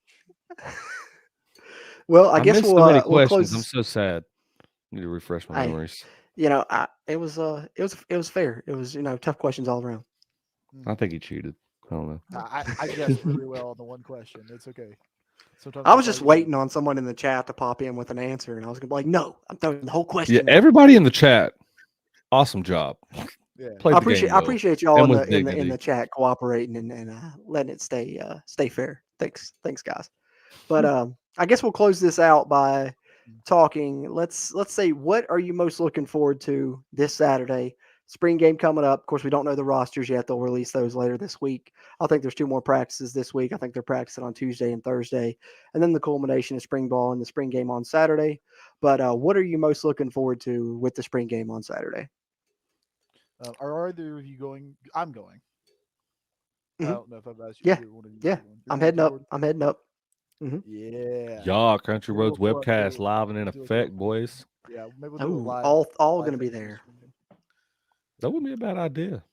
Speaker 2: Well, I guess
Speaker 3: missed
Speaker 2: we'll
Speaker 3: so many
Speaker 2: we'll
Speaker 3: questions.
Speaker 2: close.
Speaker 3: I'm so sad. Need to refresh my
Speaker 2: Hey.
Speaker 3: memories.
Speaker 2: It was fair. It was tough questions all around.
Speaker 3: I think he cheated. I don't know.
Speaker 1: I guessed really well on the one question. It's okay. Sometimes
Speaker 2: I
Speaker 1: that's
Speaker 2: was
Speaker 1: all
Speaker 2: just
Speaker 1: you need.
Speaker 2: waiting on someone in the chat to pop in with an answer, and I was gonna be like, "No, I'm throwing the whole
Speaker 3: Yeah,
Speaker 2: question out."
Speaker 3: everybody in the chat, awesome job.
Speaker 1: Yeah.
Speaker 3: Played the game
Speaker 2: I
Speaker 3: well
Speaker 2: appreciate y'all
Speaker 3: and
Speaker 2: in
Speaker 3: with
Speaker 2: the
Speaker 3: dignity.
Speaker 2: chat cooperating and letting it stay fair. Thanks guys. But I guess we'll close this out by talking. Let's say, what are you most looking forward to this Saturday? Spring game coming up. Of course, we don't know the rosters yet. They'll release those later this week. I think there's 2 more practices this week. I think they're practicing on Tuesday and Thursday, and then the culmination is spring ball and the spring game on Saturday. But what are you most looking forward to with the spring game on Saturday?
Speaker 1: Are either of you going? I'm going. I
Speaker 2: Hmm.
Speaker 1: don't know if I've asked you
Speaker 2: Yeah,
Speaker 1: either one of you.
Speaker 2: yeah.
Speaker 1: You're going too, Jordan?
Speaker 2: I'm heading up. Hmm.
Speaker 1: Yeah.
Speaker 3: Y'all, Country
Speaker 1: Maybe we'll
Speaker 3: Roads
Speaker 1: throw it.
Speaker 3: webcast live and in
Speaker 1: Do like a
Speaker 3: effect, boys.
Speaker 1: yeah. Maybe we'll do a
Speaker 2: Oh, all
Speaker 1: live
Speaker 2: gonna be
Speaker 1: thing for the
Speaker 2: there.
Speaker 1: spring game.
Speaker 3: That wouldn't be a bad idea.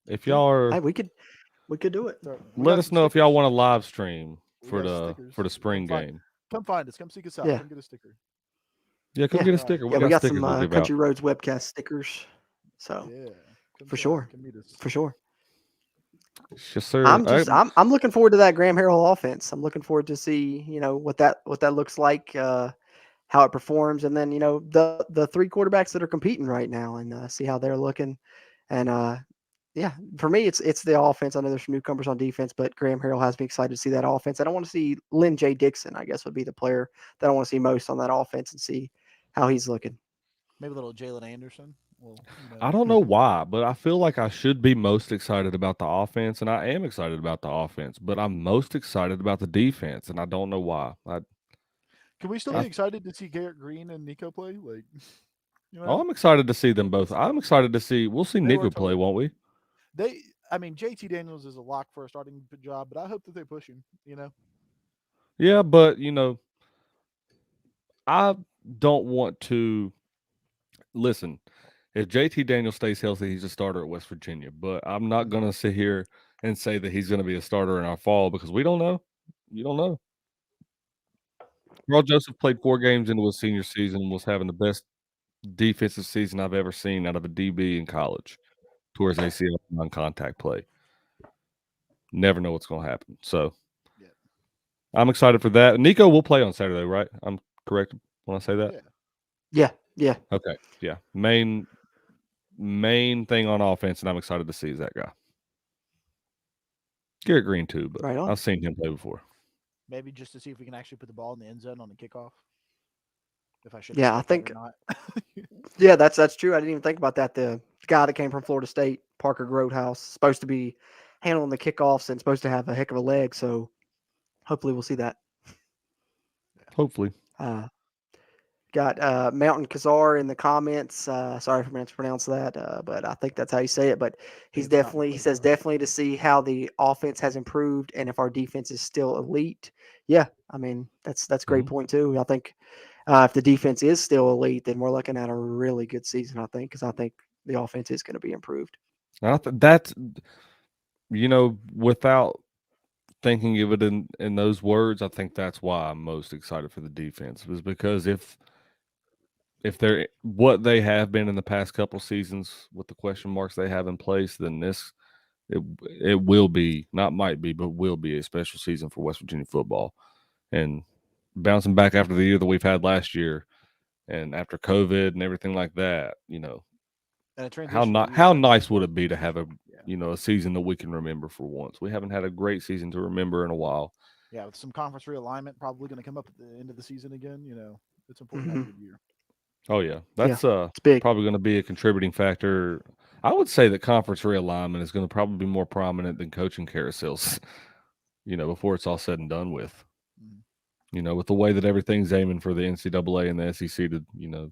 Speaker 3: If
Speaker 1: See,
Speaker 3: y'all are,
Speaker 2: Hey, we could do it.
Speaker 1: we
Speaker 3: let
Speaker 1: got
Speaker 3: us
Speaker 1: some
Speaker 3: know if y'all
Speaker 1: stickers.
Speaker 3: want to live stream
Speaker 1: We got stickers.
Speaker 3: for the
Speaker 1: Come
Speaker 3: spring
Speaker 1: find,
Speaker 3: game.
Speaker 1: come find us. Come seek us out.
Speaker 2: Yeah,
Speaker 1: Come get a sticker.
Speaker 3: Yeah, come
Speaker 2: yeah,
Speaker 3: get a
Speaker 1: All right.
Speaker 3: sticker. We
Speaker 2: yeah. We
Speaker 3: got
Speaker 2: got
Speaker 3: stickers
Speaker 2: some
Speaker 3: we'll give out.
Speaker 2: Country Roads webcast stickers. So
Speaker 1: Yeah. Come
Speaker 2: for
Speaker 1: say hi.
Speaker 2: sure,
Speaker 1: Come meet us.
Speaker 2: for sure.
Speaker 3: Yes, sir.
Speaker 2: I'm looking forward to that Graham Harrell offense. I'm looking forward to see what that looks like, how it performs, and then the 3 quarterbacks that are competing right now, and see how they're looking. And yeah, for me, it's the offense. I know there's some newcomers on defense, but Graham Harrell has me excited to see that offense. And I want to see Lynn J. Dixon, I guess, would be the player that I want to see most on that offense and see how he's looking.
Speaker 1: Maybe a little Jalen Anderson. Well,
Speaker 3: I don't know why, but I feel like I should be most excited about the offense, and I am excited about the offense, but I'm most excited about the defense, and I don't know why.
Speaker 1: can we still
Speaker 3: I
Speaker 1: be excited to see Garrett Green and Nico play? Like, you
Speaker 3: oh,
Speaker 1: know,
Speaker 3: I'm excited to see them both.
Speaker 1: let's
Speaker 3: I'm
Speaker 1: go.
Speaker 3: excited to see. We'll see
Speaker 1: They
Speaker 3: Nico
Speaker 1: worked
Speaker 3: play,
Speaker 1: hard.
Speaker 3: won't we?
Speaker 1: They, I mean, JT Daniels is a lock for a starting job, but I hope that they push him.
Speaker 3: Yeah, but I don't want to listen. If JT Daniel stays healthy, he's a starter at West Virginia. But I'm not
Speaker 1: Mhm.
Speaker 3: gonna sit here and say that he's gonna be a starter in our fall because we don't know. You don't know. Carl Joseph played 4 games into his senior season and was having the best defensive season I've ever seen out of a DB in college towards ACL non-contact play. Never know what's gonna happen. So
Speaker 1: Yeah,
Speaker 3: I'm excited for that. Nico will play on Saturday, right? I'm correct when I say that.
Speaker 1: yeah.
Speaker 2: Yeah, yeah.
Speaker 3: Okay. Yeah. Main thing on offense, and I'm excited to see is that guy. Garrett Green too, but
Speaker 2: Right on.
Speaker 3: I've seen him play before.
Speaker 1: Maybe just to see if we can actually put the ball in the end zone on the kickoff. If I should
Speaker 2: Yeah, I
Speaker 1: expect that or
Speaker 2: think
Speaker 1: not.
Speaker 2: yeah, that's true. I didn't even think about that. The guy that came from Florida State, Parker Grotehouse, supposed to be handling the kickoffs and supposed to have a heck of a leg. So hopefully we'll see that.
Speaker 3: Hopefully.
Speaker 2: Uh, got Mountain Kazar in the comments. Sorry if I mispronounced that, but I think that's how you say it. But
Speaker 1: It's Mountain
Speaker 2: he
Speaker 1: Plaza.
Speaker 2: says definitely to see how the offense has improved and if our defense is still elite. Yeah, I mean that's a great
Speaker 3: Mhm.
Speaker 2: point too. I think if the defense is still elite, then we're looking at a really good season. I think because I think the offense is going to be improved.
Speaker 3: And that's without thinking of it in those words, I think that's why I'm most excited for the defense is because if they're what they have been in the past couple seasons with the question marks they have in place, then it it will be not might be but will be a special season for West Virginia football. And bouncing back after the year that we've had last year, and after COVID and everything like that,
Speaker 1: And a transitional
Speaker 3: how
Speaker 1: year.
Speaker 3: nice would it be to have
Speaker 1: Yeah.
Speaker 3: a season that we can remember for once? We haven't had a great season to remember in a while.
Speaker 1: Yeah, with some conference realignment probably going to come up at the end of the season again. It's important to have
Speaker 2: Hmm.
Speaker 1: a good year.
Speaker 3: Oh yeah,
Speaker 2: Yeah,
Speaker 3: that's
Speaker 2: it's big.
Speaker 3: probably going to be a contributing factor. I would say that conference realignment is going to probably be more prominent than coaching carousels. Before it's all said and done with.
Speaker 1: Mhm.
Speaker 3: With the way that everything's aiming for the NCAA and the SEC to you know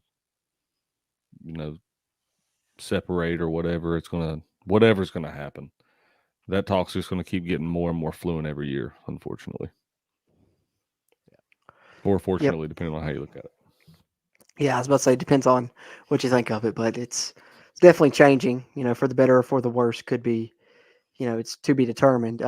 Speaker 3: separate or whatever's gonna happen. That talk's just gonna keep getting more and more fluent every year, unfortunately. Or
Speaker 2: Yep.
Speaker 3: fortunately, depending on how you look at it.
Speaker 2: Yeah, I was about to say depends on what you think of it, but it's definitely changing. For the better or for the worse, could be. It's to be determined.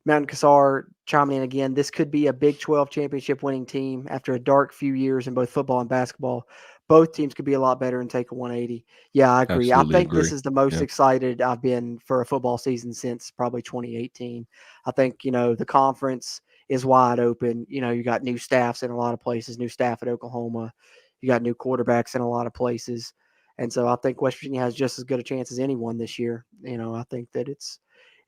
Speaker 2: Mountain Cassar chiming in again. This could be a Big 12 championship winning team after a dark few years in both football and basketball. both teams could be a lot better and take a 180. Yeah, I agree. I
Speaker 3: Absolutely
Speaker 2: think this
Speaker 3: agree.
Speaker 2: is the most
Speaker 3: Yeah.
Speaker 2: excited I've been for a football season since probably 2018. I think, the conference is wide open. You got new staffs in a lot of places, new staff at Oklahoma. You got new quarterbacks in a lot of places. And so I think West Virginia has just as good a chance as anyone this year. I think that it's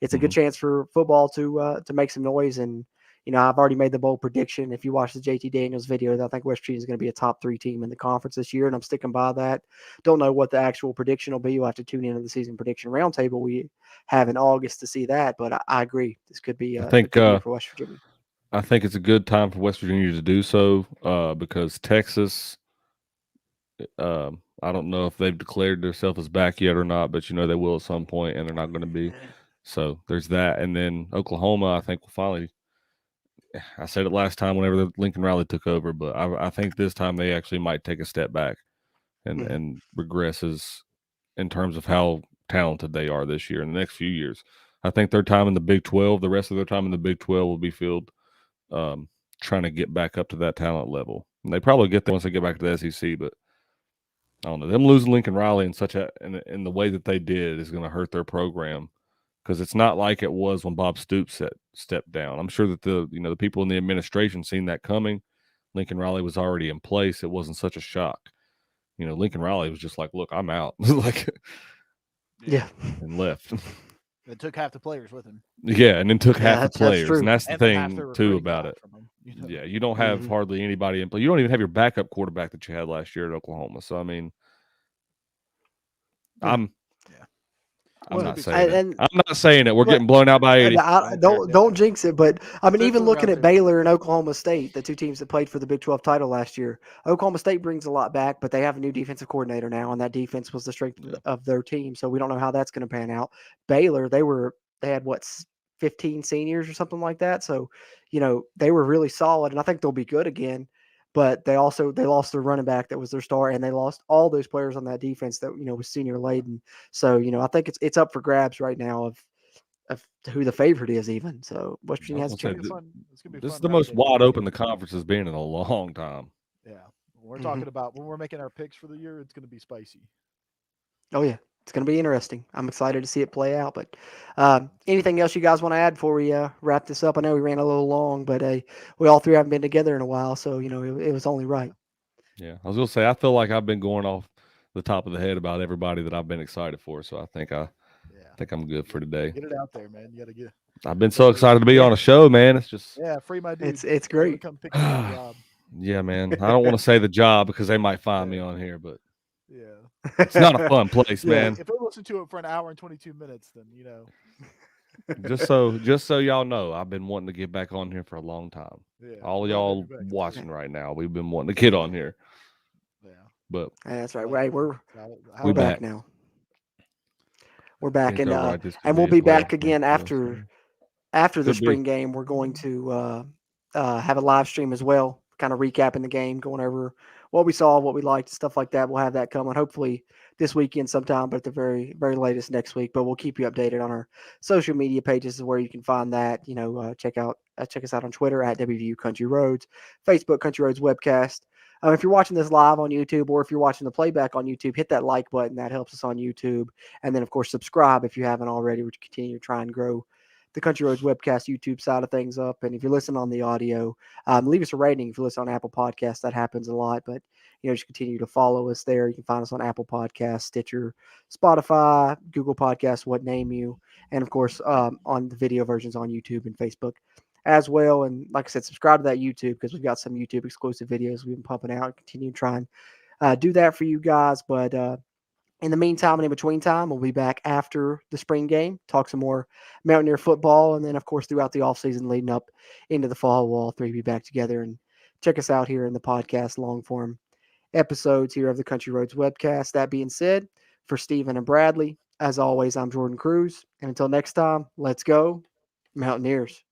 Speaker 2: a good
Speaker 3: Mhm.
Speaker 2: chance for football to make some noise. And I've already made the bold prediction. If you watch the JT Daniels video, that I think West Virginia is going to be a top 3 team in the conference this year, and I'm sticking by that. Don't know what the actual prediction will be. You'll have to tune into the season prediction roundtable we have in August to see that. But I agree, this could be
Speaker 3: I
Speaker 2: a
Speaker 3: think
Speaker 2: good year for West Virginia.
Speaker 3: I think it's a good time for West Virginia to do so because Texas. I don't know if they've declared themselves as back yet or not, but they will at some point, and they're not going to be. So there's that, and then Oklahoma, I think will finally. I said it last time whenever the Lincoln Riley took over, but I think this time they actually might take a step back and regresses in terms of how talented they are this year in the next few years. I think their time in the Big 12, the rest of their time in the Big 12 will be filled um, trying to get back up to that talent level. And they probably get there once they get back to the SEC, but I don't know. Them losing Lincoln Riley in such in the way that they did is going to hurt their program because it's not like it was when Bob Stoops stepped down. I'm sure that the people in the administration seen that coming. Lincoln Riley was already in place. It wasn't such a shock. Lincoln Riley was just like, "Look, I'm out," like,
Speaker 2: Yeah.
Speaker 3: and left.
Speaker 1: It took half the players with him,
Speaker 3: Yeah, and then took
Speaker 2: Yeah,
Speaker 3: half the
Speaker 2: that's
Speaker 3: players, and
Speaker 2: true.
Speaker 3: that's the
Speaker 1: and then half the
Speaker 3: thing too
Speaker 1: recruiting
Speaker 3: about
Speaker 1: got
Speaker 3: it.
Speaker 1: from him.
Speaker 3: Yeah, you don't have
Speaker 2: Mhm.
Speaker 3: hardly anybody in play. You don't even have your backup quarterback that you had last year at Oklahoma. So I mean,
Speaker 2: Yeah.
Speaker 3: I'm
Speaker 1: Yeah.
Speaker 3: I'm
Speaker 2: Well,
Speaker 3: not
Speaker 1: It's
Speaker 3: saying
Speaker 1: gonna be
Speaker 3: it.
Speaker 2: and
Speaker 3: I'm not saying it. We're
Speaker 2: but
Speaker 3: getting blown out by 80.
Speaker 1: I don't care.
Speaker 2: don't jinx it. But I mean,
Speaker 1: Send it to
Speaker 2: even
Speaker 1: the
Speaker 2: looking
Speaker 1: round
Speaker 2: at
Speaker 1: table.
Speaker 2: Baylor and Oklahoma State, the two teams that played for the Big 12 title last year, Oklahoma State brings a lot back, but they have a new defensive coordinator now, and that defense was the strength
Speaker 3: Yeah.
Speaker 2: of their team. So we don't know how that's going to pan out. Baylor, they had what 15 seniors or something like that. So they were really solid, and I think they'll be good again. But they lost their running back that was their star, and they lost all those players on that defense that was senior laden. So I think it's up for grabs right now of who the favorite is even. So West
Speaker 3: I
Speaker 2: Virginia
Speaker 3: was
Speaker 2: has a
Speaker 3: gonna say
Speaker 1: It's
Speaker 2: chance.
Speaker 1: gonna be fun. It's gonna be a
Speaker 3: this is
Speaker 1: fun
Speaker 3: the
Speaker 1: round
Speaker 3: most
Speaker 1: table.
Speaker 3: wide open the conference has been in a long time.
Speaker 1: Yeah. When we're
Speaker 2: Mhm.
Speaker 1: talking about when we're making our picks for the year, it's gonna be spicy.
Speaker 2: Oh yeah, it's going to be interesting. I'm excited to see it play out. But
Speaker 1: Yeah.
Speaker 2: anything else you guys want to add before we wrap this up? I know we ran a little long, but we all three haven't been together in a while, so it was only right.
Speaker 3: Yeah, I was gonna say I feel like I've been going off the top of the head about everybody that I've been excited for. So I
Speaker 1: Yeah.
Speaker 3: think I'm good for
Speaker 1: Get,
Speaker 3: today.
Speaker 1: get it out there, man. You gotta get.
Speaker 3: I've been so
Speaker 1: Gotta get it
Speaker 3: excited to
Speaker 1: out.
Speaker 3: be
Speaker 2: Yeah,
Speaker 3: on a show, man. It's just
Speaker 1: Yeah. Free my dude.
Speaker 2: it's
Speaker 1: Tell him to
Speaker 2: great.
Speaker 1: come pick me up a job.
Speaker 3: yeah, man. I don't want to say the job because they might find me
Speaker 1: Yeah.
Speaker 3: on here, but
Speaker 1: Yeah.
Speaker 3: it's not a fun place,
Speaker 2: Yeah.
Speaker 3: man.
Speaker 1: If they listen to it for an hour and 22 minutes, then
Speaker 3: Just so y'all know, I've been wanting to get back on here for a long time.
Speaker 1: yeah.
Speaker 3: All
Speaker 1: Love
Speaker 3: y'all
Speaker 1: every back.
Speaker 3: watching right now, we've been wanting to get on here,
Speaker 1: Yeah.
Speaker 3: but
Speaker 2: That's right.
Speaker 1: Love
Speaker 2: Right,
Speaker 1: it, man.
Speaker 2: we're
Speaker 3: we
Speaker 1: How it
Speaker 2: back
Speaker 3: back.
Speaker 1: is.
Speaker 2: now. We're back,
Speaker 3: Can't
Speaker 2: and
Speaker 3: go right. This could
Speaker 2: we'll
Speaker 3: be a
Speaker 2: be
Speaker 3: playoff
Speaker 2: back
Speaker 3: game
Speaker 2: again
Speaker 3: for us.
Speaker 2: after the
Speaker 3: Could be.
Speaker 2: spring game. We're going to have a live stream as well, kind of recapping the game, going over what we saw, what we liked, stuff like that. We'll have that coming hopefully this weekend sometime, but at the very, very latest next week. But we'll keep you updated on our social media pages is where you can find that. Check us out on Twitter at WVU Country Roads, Facebook Country Roads Webcast. If you're watching this live on YouTube or if you're watching the playback on YouTube, hit that like button. That helps us on YouTube. And then, of course, subscribe if you haven't already. We continue to try and grow the Country Roads Webcast YouTube side of things up. And if you're listening on the audio, leave us a rating. If you listen on Apple Podcasts, that happens a lot. But just continue to follow us there. You can find us on Apple Podcasts, Stitcher, Spotify, Google Podcasts, what name you, and of course on the video versions on YouTube and Facebook as well. And like I said, subscribe to that YouTube because we've got some YouTube exclusive videos we've been pumping out. Continue to try and do that for you guys. But in the meantime and in between time, we'll be back after the spring game, talk some more Mountaineer football, and then, of course, throughout the offseason leading up into the fall, we'll all three be back together. And check us out here in the podcast long form episodes here of the Country Roads webcast. That being said, for Stephen and Bradley, as always, I'm Jordan Cruz. And until next time, let's go, Mountaineers.